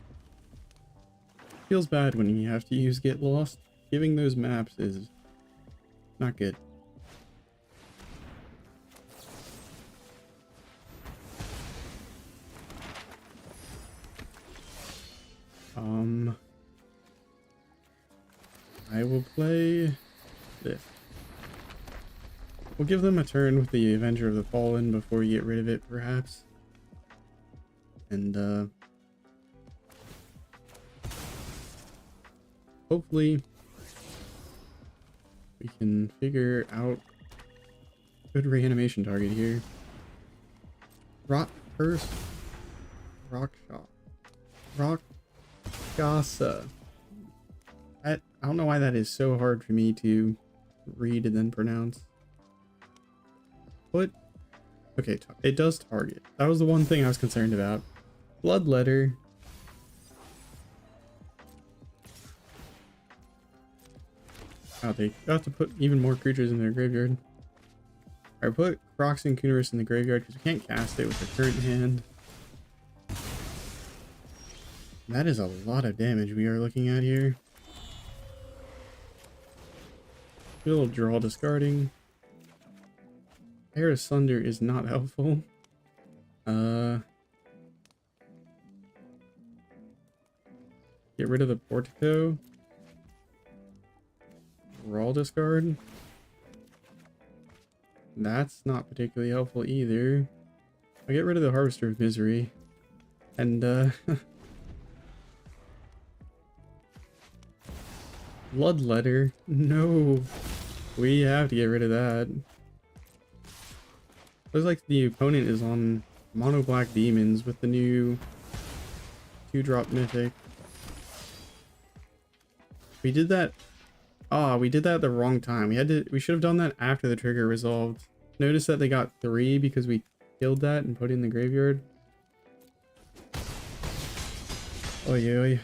Feels bad when you have to use Get Lost. Giving those maps is not good. I will play this. We'll give them a turn with the Avenger of the Fallen before we get rid of it, perhaps. And hopefully we can figure out a good reanimation target here. Rot first. Rakshasa. I don't know why that is so hard for me to read and then pronounce. What? Okay, it does target. That was the one thing I was concerned about. Bloodletter. Oh, they got to put even more creatures in their graveyard. Alright, put Crocs and Kunaris in the graveyard because we can't cast it with the current hand. That is a lot of damage we are looking at here. A little draw discarding. Air Asunder is not helpful. Get rid of the Portico. Raw discard. That's not particularly helpful either. I'll get rid of the Harvester of Misery. And Bloodletter. No. We have to get rid of that. Looks like the opponent is on mono black demons with the new 2-drop mythic. We did that. Ah, we did that at the wrong time. We should have done that after the trigger resolved. Notice that they got 3 because we killed that and put it in the graveyard. Oy oy.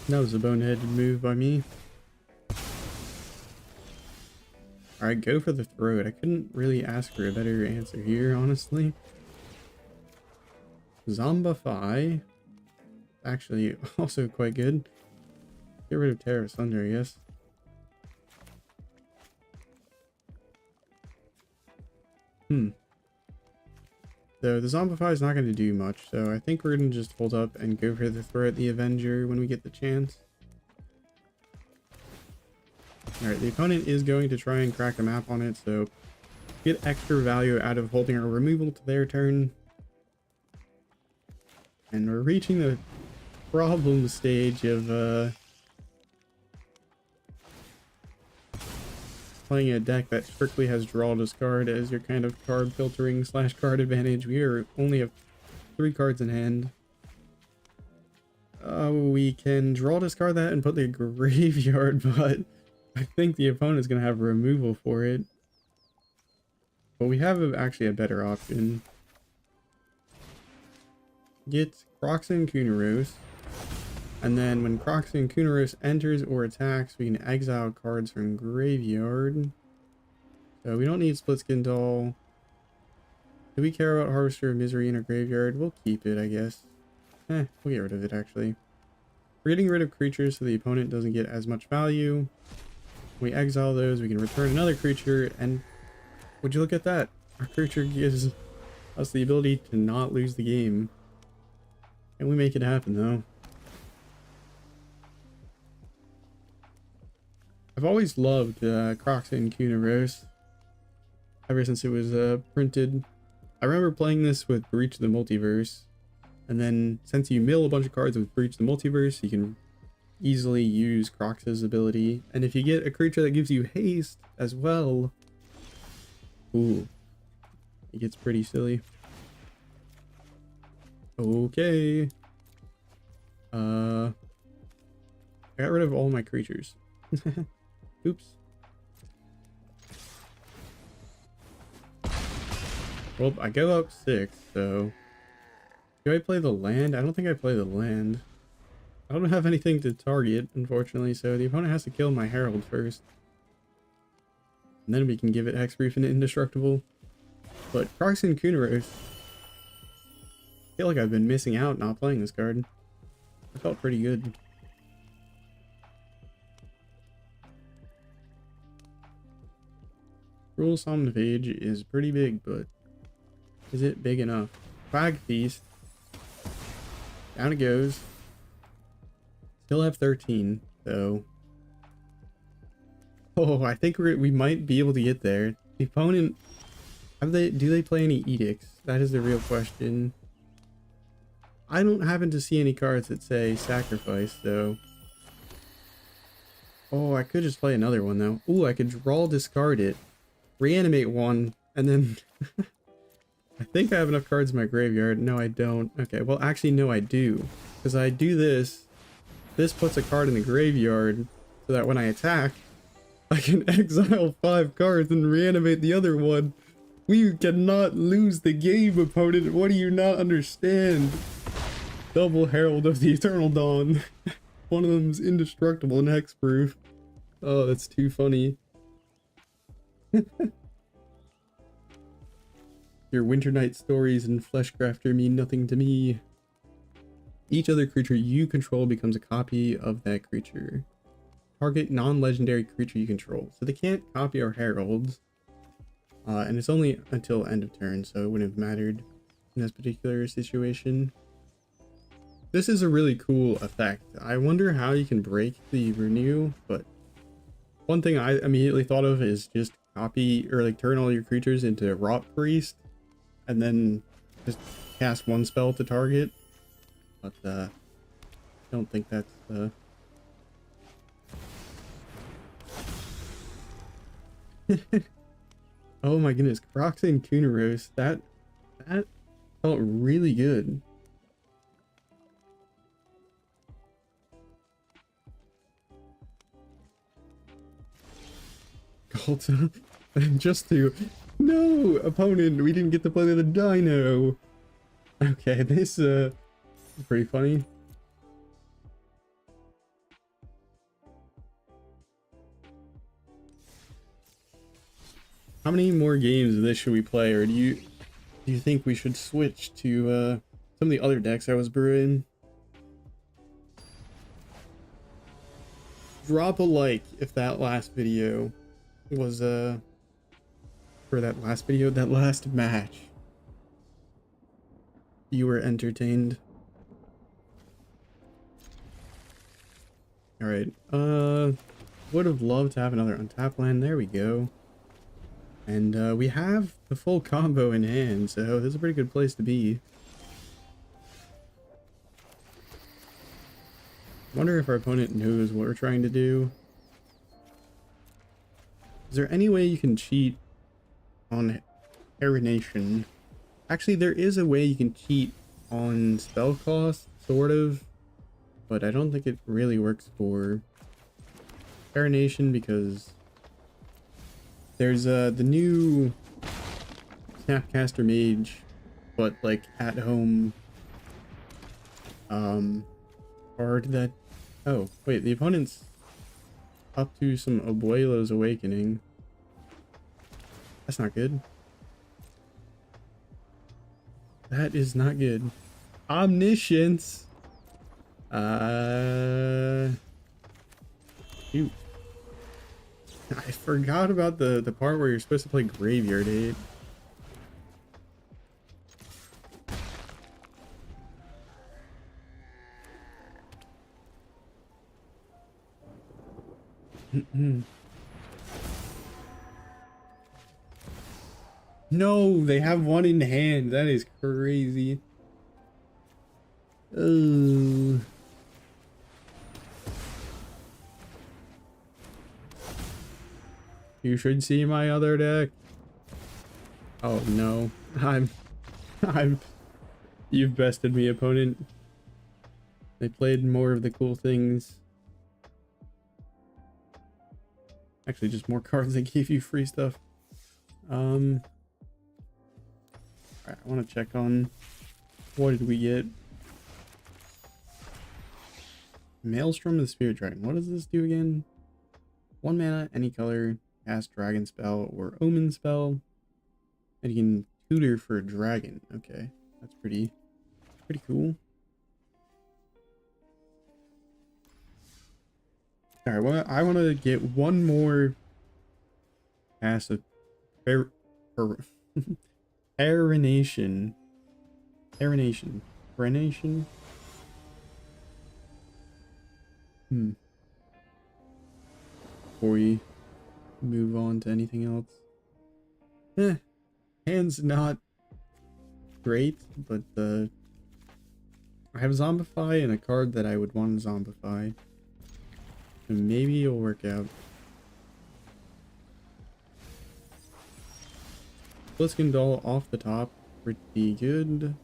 That was a boneheaded move by me. Alright, go for the throat. I couldn't really ask for a better answer here, honestly. Zombify. Actually, also quite good. Get rid of Terror Thunder, I guess. So the Zombify is not going to do much, so I think we're going to just hold up and go for the Throat the Avenger when we get the chance. Alright, the opponent is going to try and crack a map on it, so get extra value out of holding our removal to their turn. And we're reaching the problem stage of playing a deck that strictly has draw discard as your kind of card filtering / card advantage. We only have 3 cards in hand. We can draw discard that and put the graveyard, but I think the opponent's going to have removal for it. But we have actually a better option. Get Croxan Kunaros. And then when Croxan Kunaros enters or attacks, we can exile cards from graveyard. So we don't need Splitskin Doll. Do we care about Harvester of Misery in our graveyard? We'll keep it, I guess. We'll get rid of it, actually. We're getting rid of creatures so the opponent doesn't get as much value. We exile those, we can return another creature, and would you look at that? Our creature gives us the ability to not lose the game. And we make it happen, though. I've always loved Croxan Kunaros ever since it was printed. I remember playing this with Breach the Multiverse, and then since you mill a bunch of cards with Breach the Multiverse, you can easily use Crox's ability. And if you get a creature that gives you haste as well, ooh, it gets pretty silly. Okay. I got rid of all my creatures. Oops. Well, I go up 6, so... Do I play the land? I don't think I play the land. I don't have anything to target, unfortunately, so the opponent has to kill my Herald first. And then we can give it Hexproof and Indestructible. But Croxan Kunaros... I feel like I've been missing out not playing this card. I felt pretty good. Cruel Somnivage is pretty big, but is it big enough? Flag Feast. Down it goes. Still have 13, so... Oh, I think we might be able to get there. The opponent... do they play any edicts? That is the real question. I don't happen to see any cards that say sacrifice, though. Oh, I could just play another one, though. Ooh, I could draw, discard it, reanimate one, and then I think I have enough cards in my graveyard. No, I don't. Okay, well, actually, no, I do. Because I do this. This puts a card in the graveyard so that when I attack, I can exile 5 cards and reanimate the other one. We cannot lose the game, opponent. What do you not understand? Double Herald of the Eternal Dawn. One of them's indestructible and hexproof. Oh, that's too funny. Your Winter Night stories and Fleshcrafter mean nothing to me. Each other creature you control becomes a copy of that creature. Target non-legendary creature you control. So they can't copy our heralds. And it's only until end of turn, so it wouldn't have mattered in this particular situation. This is a really cool effect. I wonder how you can break the renew, but one thing I immediately thought of is just copy or like turn all your creatures into Rot Priest and then just cast one spell to target. But I don't think that's oh my goodness, Croxane Kunaros, that felt really good. Galta, just to no opponent, we didn't get to play the dino. Okay, this is pretty funny. How many more games of this should we play, or do you think we should switch to some of the other decks I was brewing? Drop a like if that last video was that last match you were entertained. All right, would have loved to have another untapped land. There we go. And we have the full combo in hand, so this is a pretty good place to be. Wonder if our opponent knows what we're trying to do. Is there any way you can cheat on Aeronation? Actually, there is a way you can cheat on spell cost, sort of, but I don't think it really works for Aeronation because there's the new Snapcaster Mage, but like at home card that, oh wait, the opponent's up to some Abuelo's Awakening. That's not good. That is not good. Omniscience. Shoot. I forgot about the part where you're supposed to play Graveyard Aid. No, they have one in hand. That is crazy. Oh. You should see my other deck. Oh no, you've bested me, opponent. They played more of the cool things. Actually, just more cards that gave you free stuff. Alright, I want to check on what did we get. Maelstrom of the Spirit Dragon. What does this do again? 1 mana, any color. Cast Dragon Spell or Omen Spell, and you can tutor for a dragon. Okay, that's pretty cool. All right, well, I want to get one more cast of Aeronation. Before we move on to anything else. Hand's not great, but I have Zombify and a card that I would want to Zombify. And maybe it'll work out. Bliskin Doll off the top. pretty good.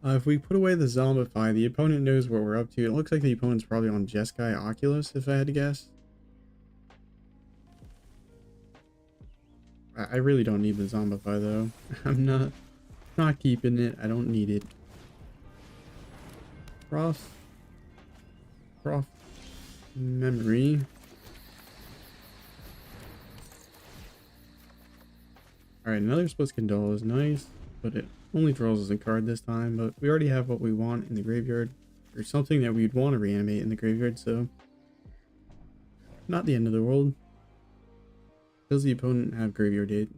If we put away the Zombify, the opponent knows what we're up to. It looks like the opponent's probably on Jeskai Oculus, if I had to guess. I really don't need the Zombify though. I'm not keeping it. I don't need it. Cross memory. Alright, another Split Doll is nice, but it only draws us a card this time. But we already have what we want in the graveyard, or something that we'd want to reanimate in the graveyard, so not the end of the world. Does the opponent have graveyard hit?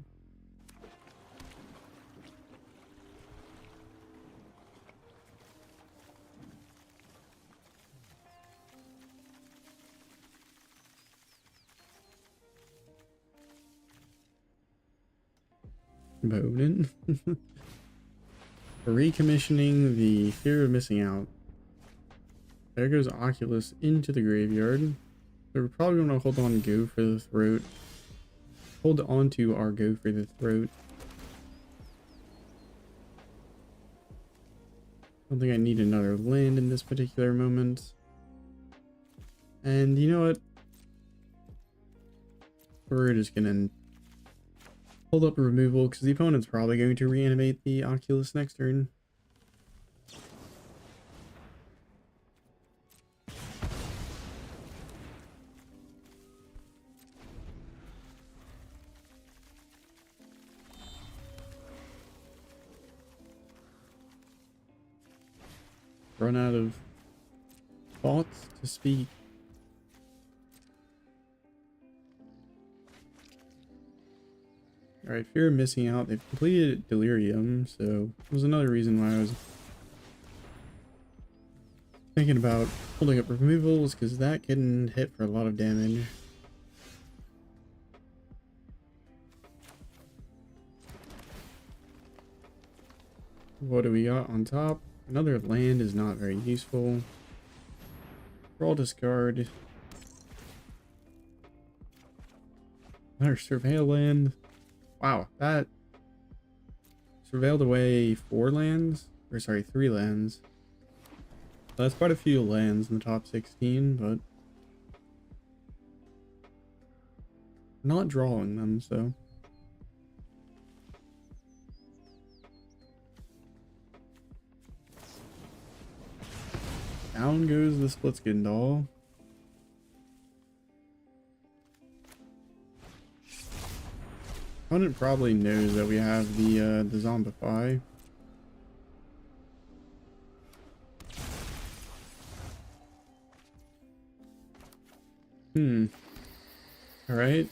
Opponent. Recommissioning the Fear of Missing Out. There goes Oculus into the graveyard. So we're probably going to hold on Go for the Throat. Hold on to our Go for the Throat. I don't think I need another land in this particular moment. And you know what? We're just gonna hold up a removal because the opponent's probably going to reanimate the Oculus next turn. Run out of thoughts to speak. Alright, Fear of Missing Out. They've completed Delirium, so it was another reason why I was thinking about holding up removals, because that can hit for a lot of damage. What do we got on top? Another land is not very useful. Draw, discard. Another Surveil land. Wow, that surveilled away 4 lands. Or sorry, 3 lands. So that's quite a few lands in the top 16, but not drawing them, so. Down goes the Splitskin Doll. Opponent probably knows that we have the Zombify. Alright.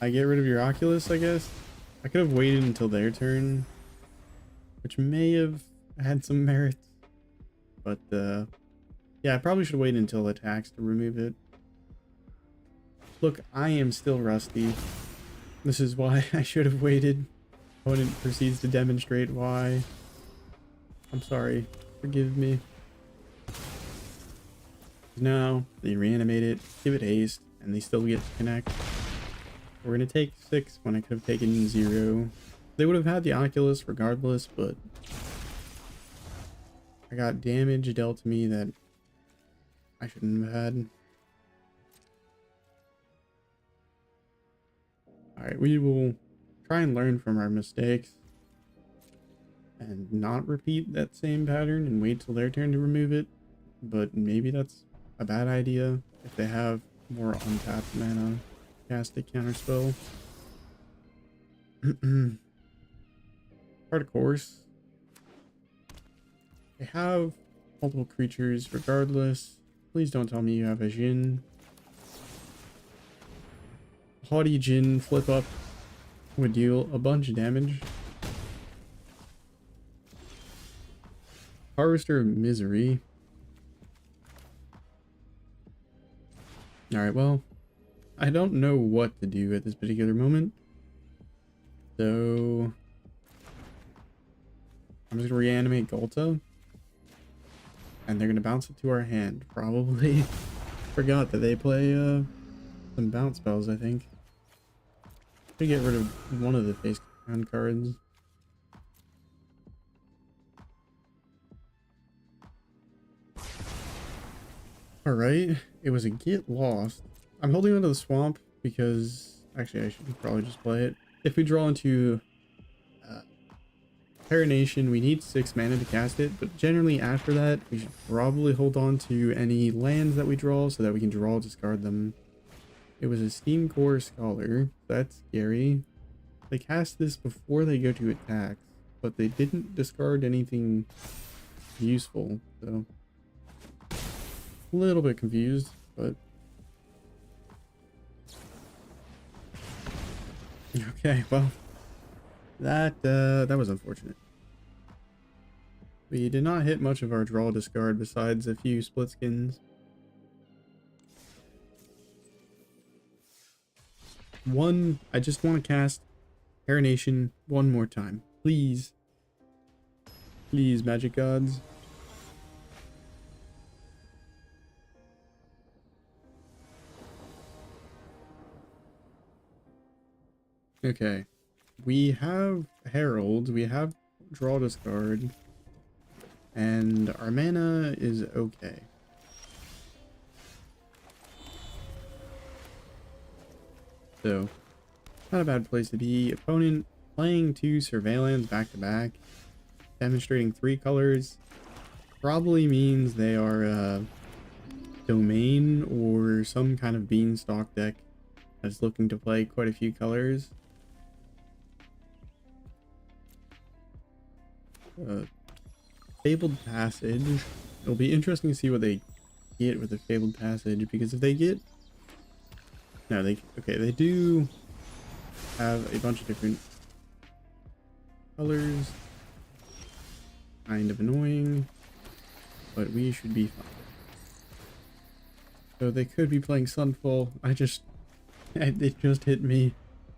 I get rid of your Oculus, I guess. I could have waited until their turn, which may have had some merit. But, yeah, I probably should wait until attacks to remove it. Look, I am still rusty. This is why I should have waited. Opponent proceeds to demonstrate why. I'm sorry. Forgive me. Now, they reanimate it, give it haste, and they still get to connect. We're going to take 6 when I could have taken 0. They would have had the Oculus regardless, but I got damage dealt to me that I shouldn't have had. Alright, we will try and learn from our mistakes and not repeat that same pattern and wait till their turn to remove it. But maybe that's a bad idea if they have more untapped mana cast a counterspell. Part of course. They have multiple creatures regardless. Please don't tell me you have a Jhin. Haughty Jhin flip up would deal a bunch of damage. Harvester of Misery. Alright, well, I don't know what to do at this particular moment. So I'm just gonna reanimate Ghalta. And they're gonna bounce it to our hand, probably. Forgot that they play some bounce spells, I think. To get rid of one of the face command cards. All right, it was a get lost. I'm holding onto the swamp because actually I should probably just play it. If we draw into Parination, we need 6 mana to cast it, but generally after that, we should probably hold on to any lands that we draw so that we can draw, discard them. It was a Steam Core Scholar. That's scary. They cast this before they go to attacks, but they didn't discard anything useful, so a little bit confused, but okay, well, that was unfortunate. We did not hit much of our draw discard besides a few split skins. I just want to cast Parination one more time. Please. Please, magic gods. Okay. We have Herald, we have draw discard, and our mana is okay. So, not a bad place to be. Opponent playing 2 Surveillance back to back, demonstrating 3 colors, probably means they are Domain or some kind of Beanstalk deck that's looking to play quite a few colors. Fabled Passage. It'll be interesting to see what they get with the Fabled Passage, because if they get... No, they do have a bunch of different colors. Kind of annoying, but we should be fine. So they could be playing Sunfall. It just hit me.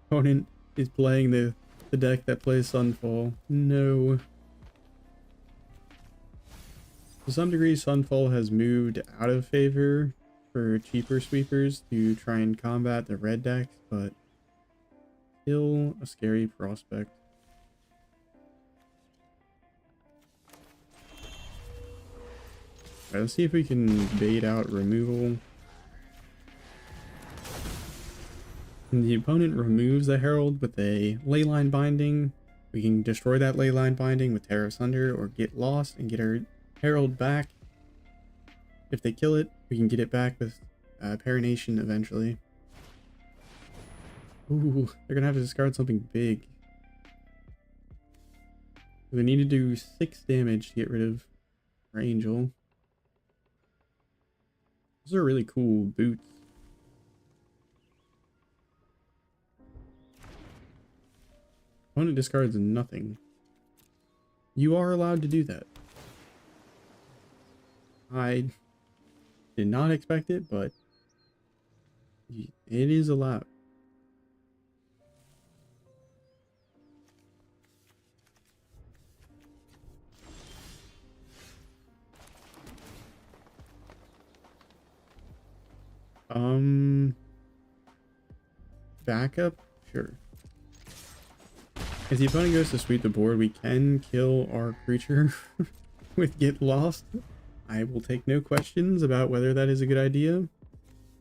Opponent is playing the deck that plays Sunfall. No. To some degree, Sunfall has moved out of favor for cheaper sweepers to try and combat the red decks, but still a scary prospect. Alright, let's see if we can bait out removal. And the opponent removes the Herald with a Leyline Binding. We can destroy that Leyline Binding with Terra Sunder or get lost and get our Herald back. If they kill it, we can get it back with Parination eventually. Ooh, they're gonna have to discard something big. We need to do 6 damage to get rid of our Angel. Those are really cool boots. Opponent discards nothing. You are allowed to do that. I did not expect it, but it is allowed. Backup? Sure. If the opponent goes to sweep the board, we can kill our creature with Get Lost. I will take no questions about whether that is a good idea.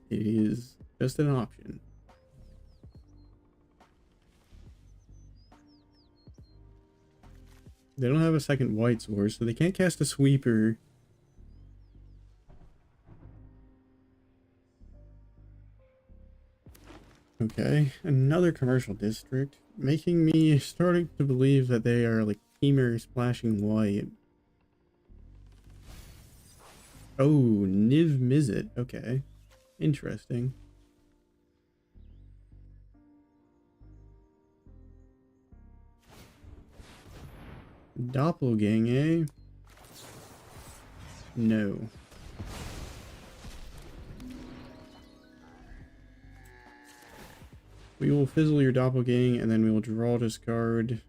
It is just an option. They don't have a second white source, so they can't cast a sweeper. Okay, another commercial district, making me starting to believe that they are like Teamer splashing white. Oh, Niv Mizzet. Okay, interesting. Doppelgang, eh? No. We will fizzle your Doppelgang, and then we will draw discard.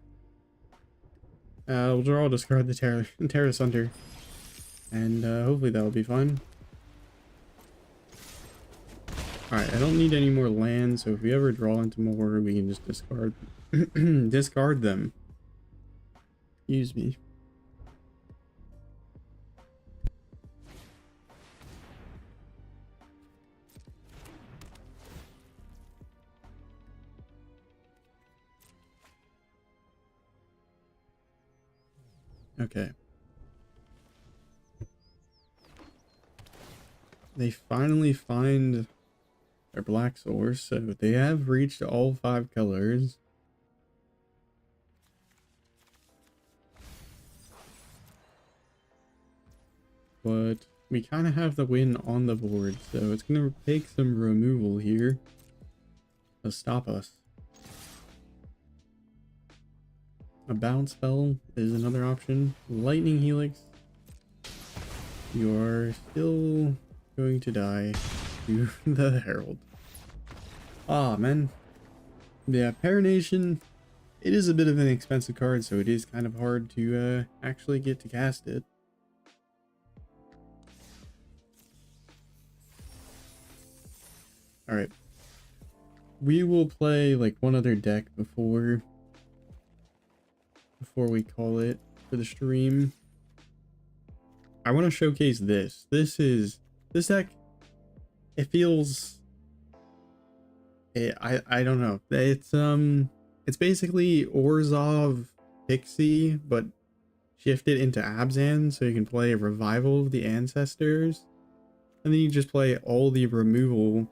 We'll draw discard the Terra Sunder. And hopefully that will be fine. Alright, I don't need any more land, so if we ever draw into more, we can just discard discard them. Excuse me. Okay. They finally find their black source, so they have reached all 5 colors. But we kind of have the win on the board, so it's going to take some removal here to stop us. A bounce spell is another option. Lightning Helix. You are still going to die to the Herald. Ah, man. Yeah, Parination. It is a bit of an expensive card, so it is kind of hard to actually get to cast it. Alright. We will play like one other deck before we call it for the stream. I want to showcase this. This deck, it feels, I don't know. It's basically Orzhov Pixie, but shifted into Abzan, so you can play Revival of the Ancestors, and then you just play all the removal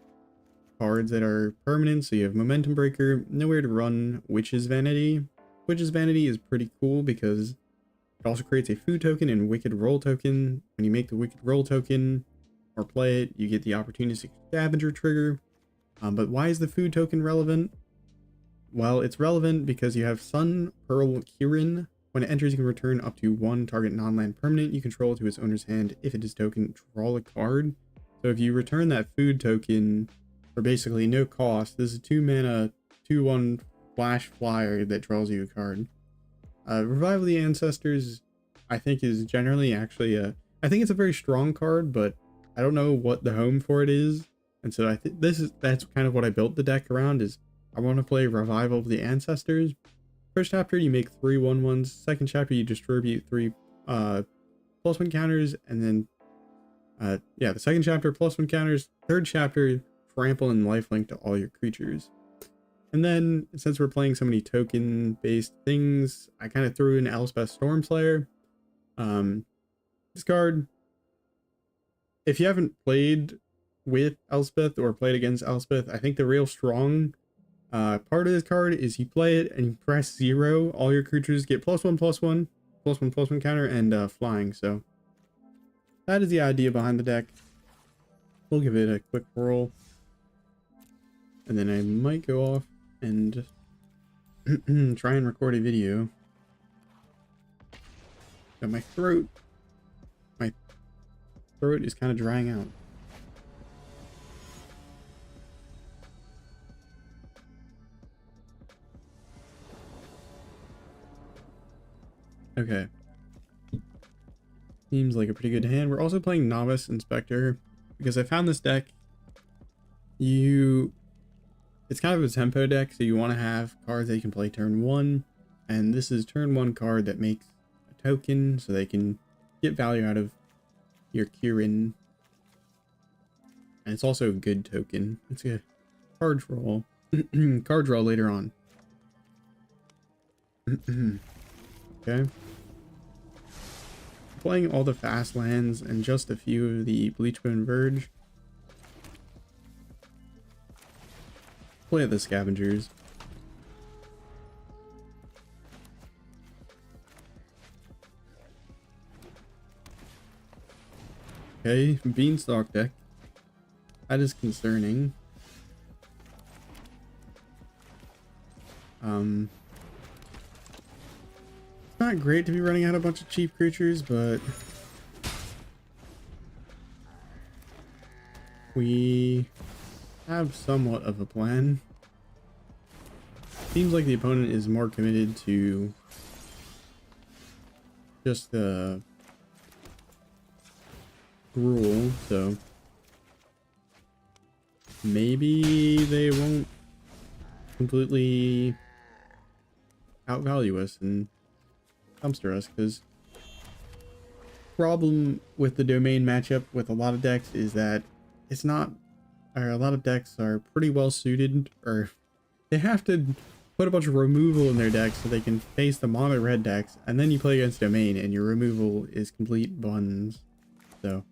cards that are permanent. So you have Momentum Breaker, Nowhere to Run, Witch's Vanity. Witch's Vanity is pretty cool because it also creates a food token and Wicked Roll token. When you make the Wicked Roll token or play it, you get the Opportunistic Scavenger trigger. But why is the food token relevant? Well, it's relevant because you have Sun Pearl Kirin. When it enters, you can return up to 1 target non-land permanent you control to its owner's hand. If it is token, draw a card. So if you return that food token for basically no cost, this is 2 mana, 2/1 flash flyer that draws you a card. Revival of the Ancestors, I think, is generally actually I think it's a very strong card, but I don't know what the home for it is. And so I think that's kind of what I built the deck around. Is I want to play Revival of the Ancestors. First chapter, you make 3 1/1s. Second chapter, you distribute 3 +1 counters, and then yeah, the second chapter +1 counters. Third chapter, trample and lifelink to all your creatures. And then, since we're playing so many token-based things, I kind of threw in Elspeth Stormslayer. This card, if you haven't played with Elspeth or played against Elspeth, I think the real strong part of this card is you play it and you press 0. All your creatures get +1/+1, +1/+1 counter, and flying. So that is the idea behind the deck. We'll give it a quick whirl, and then I might go off and try and record a video. But my throat is kind of drying out. Okay. Seems like a pretty good hand. We're also playing Novice Inspector because I found this deck. It's kind of a tempo deck, so you want to have cards that you can play turn 1, and this is turn 1 card that makes a token so they can get value out of your Kirin. And it's also a good token. It's a card draw. Card draw later on. Okay. Playing all the fast lands and just a few of the Bleachbone Verge. Play the Scavengers. Okay, Beanstalk deck. That is concerning. It's not great to be running out a bunch of cheap creatures, but we have somewhat of a plan. Seems like the opponent is more committed to just the rule, so maybe they won't completely outvalue us and dumpster us, because problem with the domain matchup with a lot of decks is that a lot of decks are pretty well suited, or they have to put a bunch of removal in their decks so they can face the mono red decks, and then you play against domain and your removal is complete buns. So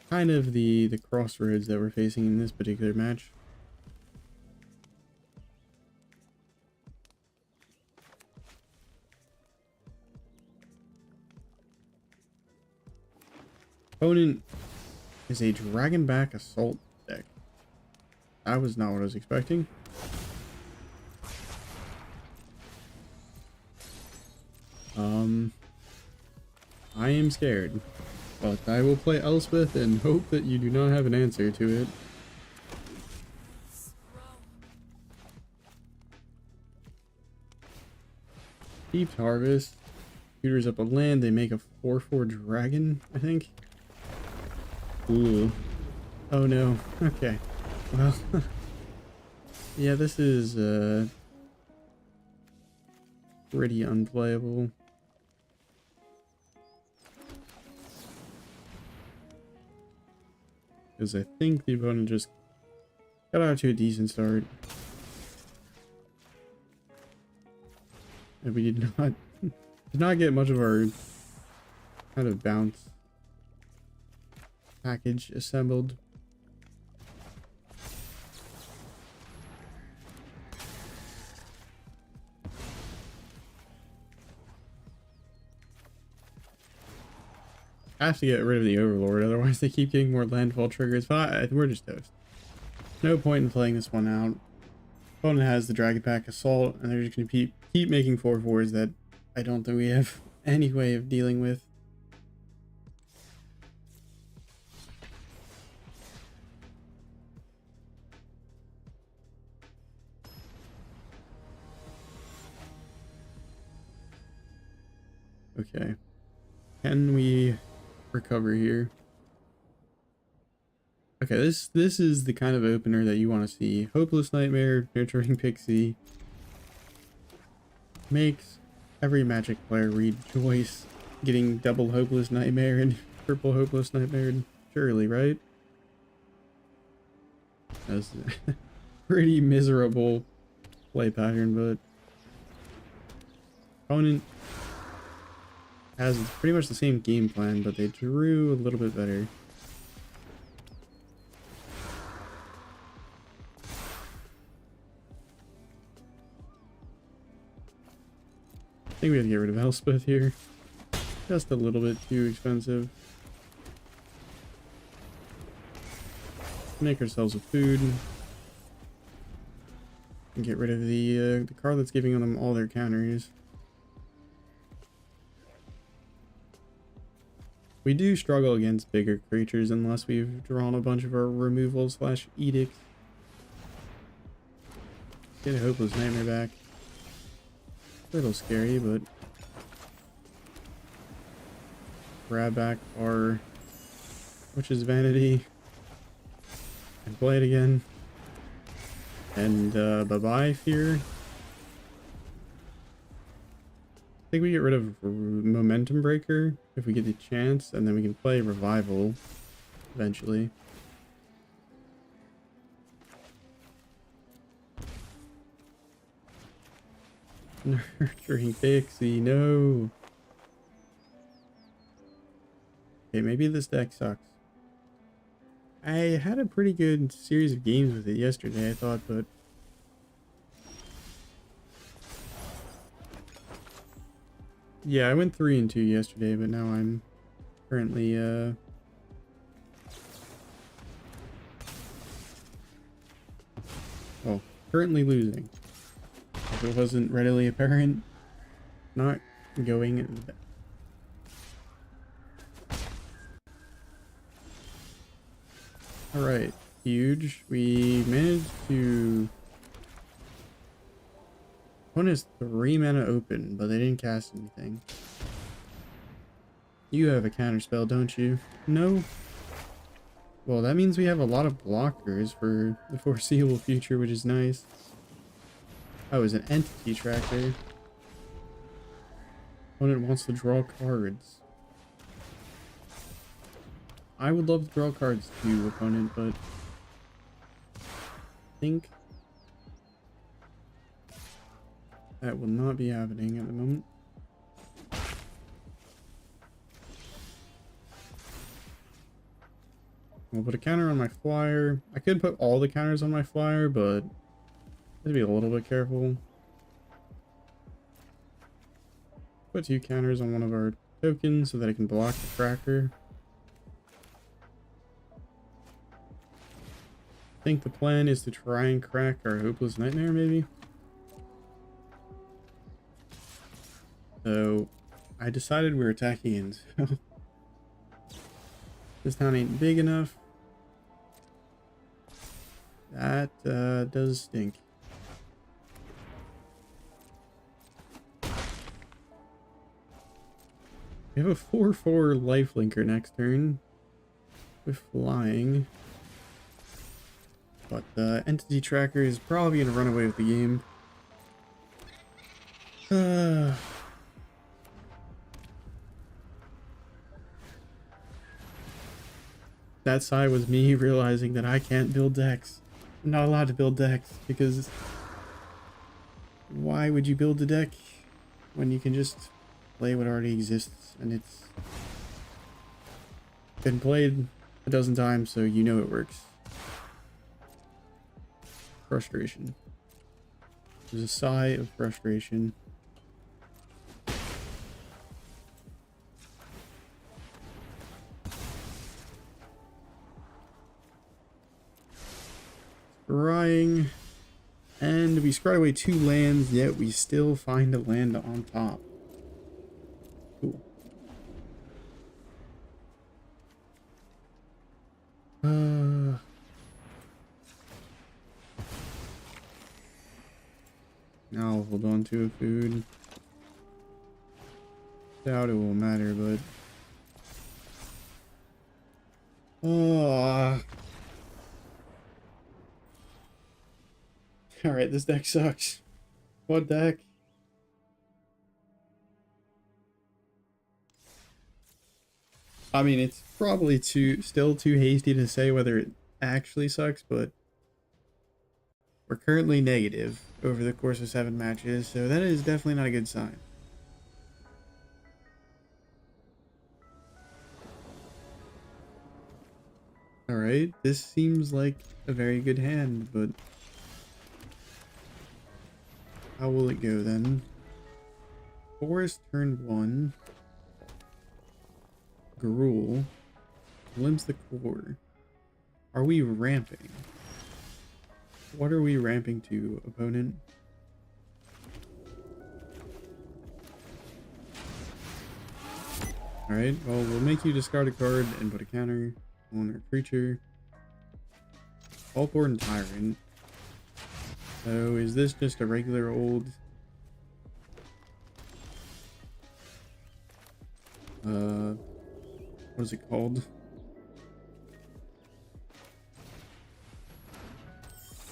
kind of the crossroads that we're facing in this particular match. Opponent is a Dragonback Assault deck. That was not what I was expecting. I am scared, but I will play Elspeth and hope that you do not have an answer to it. Deep Harvest. Shooters up a land, they make a 4/4 dragon, I think. Ooh. Oh no. Okay. Well, yeah, this is pretty unplayable. Because I think the opponent just got out to a decent start. And we did not get much of our kind of bounce package assembled. I have to get rid of the Overlord, otherwise they keep getting more landfall triggers, but we're just toast. No point in playing this one out. Opponent has the Dragonback Assault, and they're just going to keep making 4/4s that I don't think we have any way of dealing with. Okay. Can we recover here? Okay, this is the kind of opener that you want to see. Hopeless Nightmare, Nurturing Pixie. Makes every Magic player rejoice getting double Hopeless Nightmare and triple Hopeless Nightmare, surely, right? That's a pretty miserable play pattern, but opponent has pretty much the same game plan, but they drew a little bit better. I think we have to get rid of Elspeth here. Just a little bit too expensive. Make ourselves a food. And get rid of the card that's giving them all their counters. We do struggle against bigger creatures unless we've drawn a bunch of our removal / edicts. Get a Hopeless Nightmare back. A little scary, but grab back our Witch's Vanity and play it again. And bye-bye Fear. I think we get rid of Momentum Breaker if we get the chance, and then we can play Revival eventually. Nurturing Pixie, no. Okay, maybe this deck sucks. I had a pretty good series of games with it yesterday, I thought, but yeah, I went 3-2 yesterday, but now I'm currently well, currently losing. If it wasn't readily apparent, not going. Alright, huge. We managed to. One is 3 mana open, but they didn't cast anything. You have a counter spell, don't you? No? Well, that means we have a lot of blockers for the foreseeable future, which is nice. Oh, it's an entity tracker. Opponent wants to draw cards. I would love to draw cards too, opponent, but I think That will not be happening at the moment. I'll put a counter on my flyer. I could put all the counters on my flyer, but I have to be a little bit careful. Put 2 counters on one of our tokens so that I can block the tracker. I think the plan is to try and crack our Hopeless Nightmare, maybe? So, I decided we're attacking in, so... This town ain't big enough. That does stink. We have a 4/4 lifelinker next turn with flying. But the entity tracker is probably going to run away with the game. That side was me realizing that I can't build decks. I'm not allowed to build decks because why would you build a deck when you can just play what already exists, and it's been played a dozen times, so you know it works. Frustration. There's a sigh of frustration. Scrying. And we scry away 2 lands, yet we still find a land on top. Cool. Now I'll hold on to a food. Doubt it will matter, but... Alright, this deck sucks. What deck? I mean, it's probably still too hasty to say whether it actually sucks, but we're currently negative over the course of 7 matches, so that is definitely not a good sign. Alright, this seems like a very good hand, but how will it go then? Forest turn 1. Gruul. Glimpse the core. Are we ramping? What are we ramping to, opponent? Alright, well, we'll make you discard a card and put a counter on our creature. All-Born Tyrant. So, is this just a regular old... what is it called?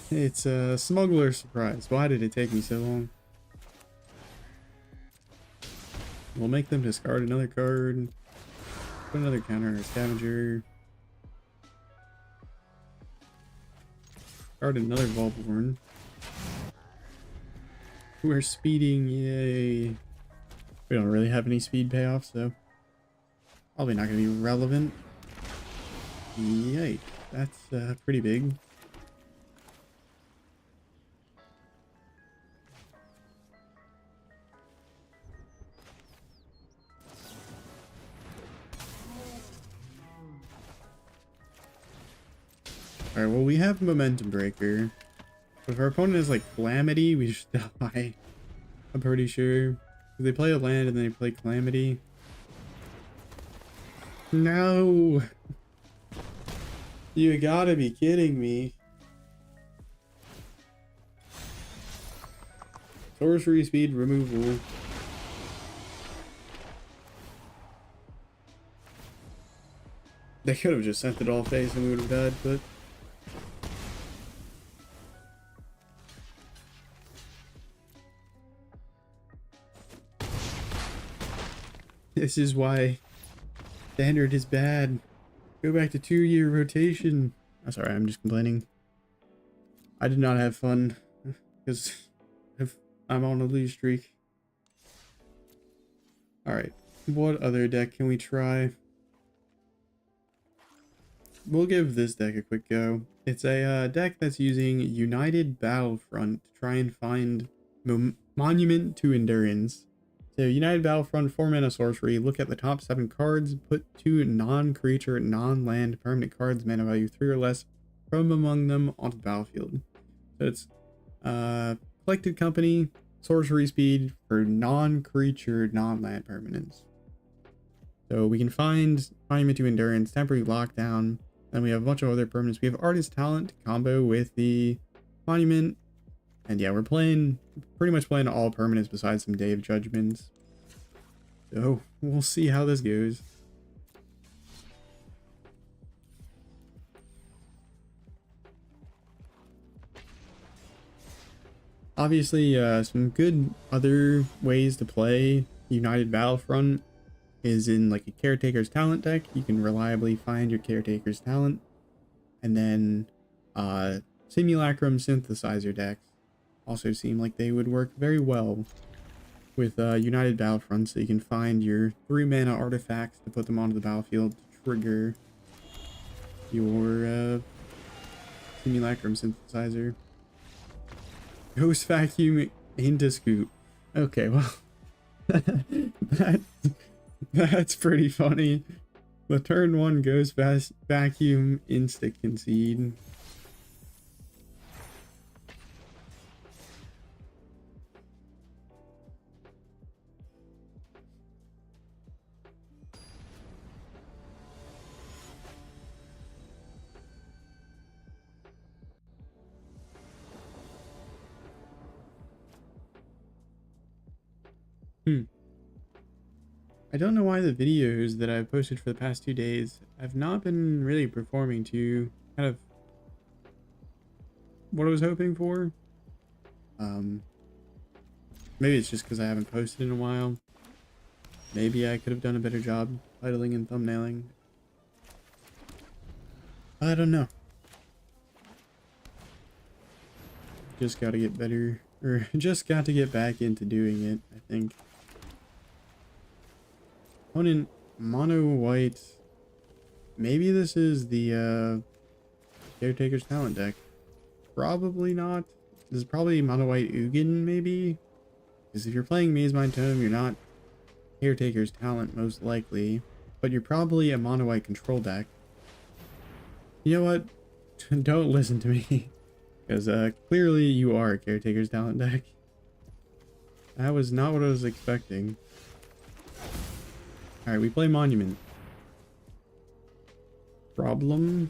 It's a Smuggler Surprise. Why did it take me so long? We'll make them discard another card. Put another counter on our Scavenger. Discard another Volborn. We're speeding, yay. We don't really have any speed payoffs, so probably not going to be relevant. Yikes, that's pretty big. Alright, well, we have Momentum Breaker. But if our opponent is like Calamity, we just die. I'm pretty sure. They play a land and then they play Calamity. No! You gotta be kidding me. Sorcery speed removal. They could have just sent it all face and we would have died, but... This is why Standard is bad. Go back to 2-year rotation. I'm sorry, I'm just complaining. I did not have fun because I've I'm on a lose streak. Alright, what other deck can we try? We'll give this deck a quick go. It's a deck that's using United Battlefront to try and find Monument to Endurance. So United Battlefront, 4 mana sorcery, look at the top 7 cards, put 2 non-creature, non-land permanent cards, mana value 3 or less, from among them onto the battlefield. So it's collected company, sorcery speed for non-creature, non-land permanents. So we can find Monument to Endurance, Temporary Lockdown, and we have a bunch of other permanents. We have Artist Talent combo with the Monument. And yeah, we're pretty much playing all permanents besides some Day of Judgments. So we'll see how this goes. Obviously, some good other ways to play United Battlefront is in like a Caretaker's Talent deck. You can reliably find your Caretaker's Talent. And then Simulacrum Synthesizer decks also seem like they would work very well with United Battlefront, so you can find your 3 mana artifacts to put them onto the battlefield to trigger your Simulacrum Synthesizer. Ghost Vacuum into Scoop. Okay, well, that's pretty funny. The turn 1 Ghost Vacuum Insta Concede. I don't know why the videos that I've posted for the past 2 days have not been really performing to kind of what I was hoping for. Maybe it's just because I haven't posted in a while. Maybe I could have done a better job titling and thumbnailing. I don't know. Just got to get better, or just got to get back into doing it, I think. Opponent mono white. Maybe this is the Caretaker's Talent deck. Probably not. This is probably mono white Ugin, maybe? Because if you're playing Maze Mind Tome, you're not Caretaker's Talent, most likely. But you're probably a mono white control deck. You know what? Don't listen to me. Because clearly you are a Caretaker's Talent deck. That was not what I was expecting. Alright, we play Monument. Problem?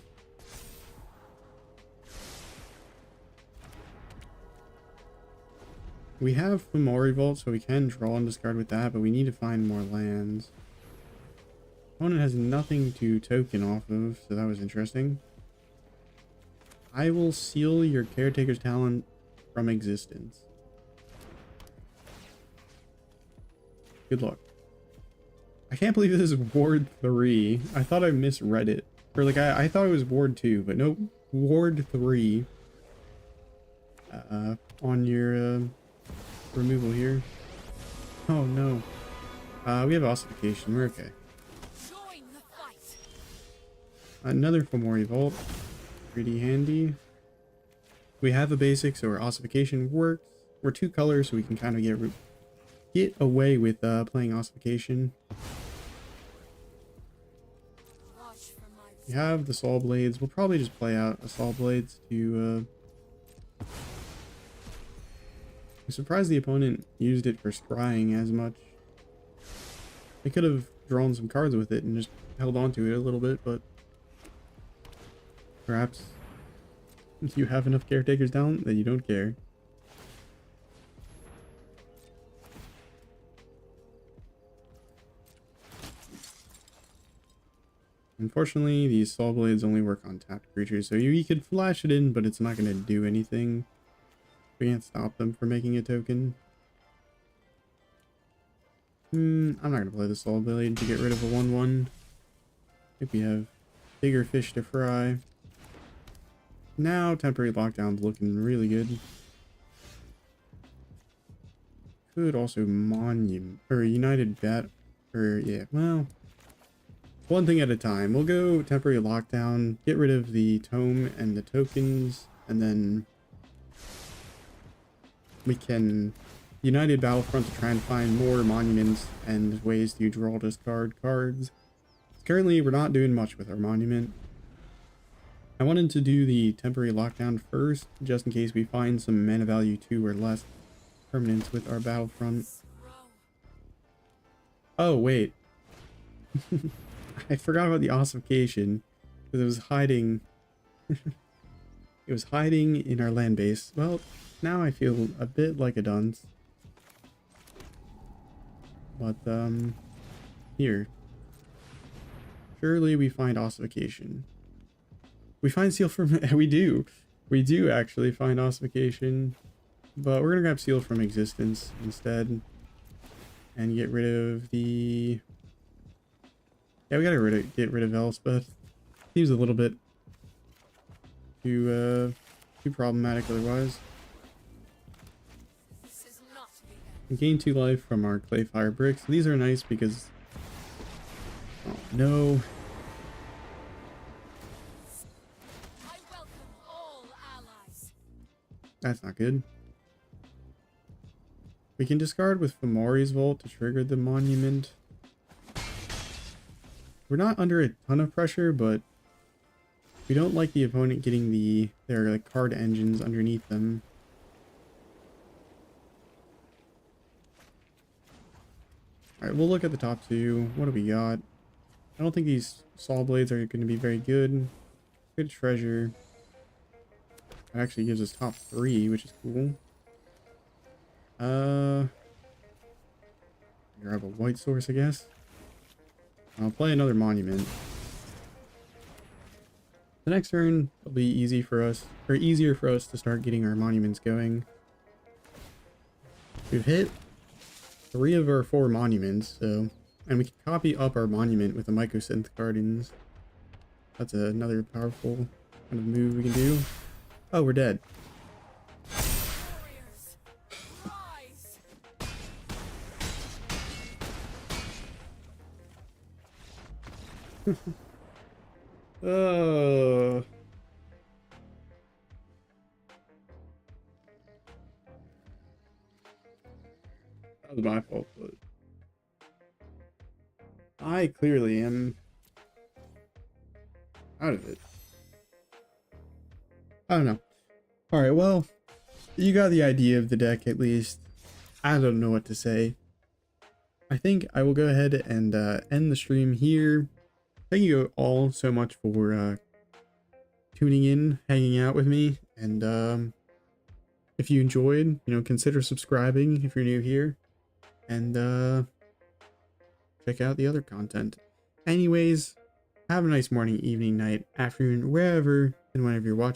We have Fomori Vault, so we can draw and discard with that, but we need to find more lands. Opponent has nothing to token off of, so that was interesting. I will seal your Caretaker's Talent from existence. Good luck. I can't believe this is Ward 3. I thought I misread it. Or like, I thought it was Ward 2, but nope. Ward 3. On your removal here. Oh no. We have Ossification. We're okay. Another Fomori Vault. Pretty handy. We have a basic, so our Ossification works. We're 2 colors, so we can kind of get away with playing Ossification. We have the Soul Blades. We'll probably just play out a Soul Blades to I'm surprised the opponent used it for scrying as much. They could have drawn some cards with it and just held on to it a little bit, but perhaps you have enough Caretaker's Talent that you don't care. Unfortunately, these Soul Blades only work on tapped creatures, so you could flash it in, but it's not going to do anything. We can't stop them from making a token. I'm not going to play the Soul Blade to get rid of a 1/1. I think we have bigger fish to fry. Now, Temporary Lockdown's looking really good. could also monument or United Bat or yeah, well, one thing at a time. We'll go temporary lockdown, get rid of the tome and the tokens, and then we can United Battlefront to try and find more monuments and ways to draw discard cards. Currently, we're not doing much with our monument. I wanted to do the temporary lockdown first, just in case we find some mana value 2 or less permanents with our Battlefront. Oh, wait. I forgot about the ossification, because it was hiding. It was hiding in our land base. Well, now I feel a bit like a dunce. But, here. Surely we find ossification. We find seal from... we do. We do actually find ossification. But we're gonna grab seal from existence instead. And get rid of the... Yeah, we gotta get rid of Elspeth. Seems a little bit too problematic otherwise. We gain 2 life from our clay fire bricks. These are nice because... Oh no. That's not good. We can discard with Fomori's Vault to trigger the monument. We're not under a ton of pressure, but we don't like the opponent getting their like card engines underneath them. Alright, we'll look at the top 2. What do we got? I don't think these saw blades are going to be very good. Good treasure. That actually gives us top 3, which is cool. Grab a white source, I guess. I'll play another monument. The next turn will be easier for us to start getting our monuments going. We've hit 3 of our 4 monuments, so, and we can copy up our monument with the Mycosynth Gardens. That's another powerful kind of move we can do. Oh, we're dead. Oh. That was my fault, but I clearly am out of it. I don't know. Alright, well, you got the idea of the deck at least. I don't know what to say. I think I will go ahead and end the stream here. Thank you all so much for tuning in, hanging out with me, and if you enjoyed, you know, consider subscribing if you're new here, and check out the other content. Anyways, have a nice morning, evening, night, afternoon, wherever and whenever you're watching.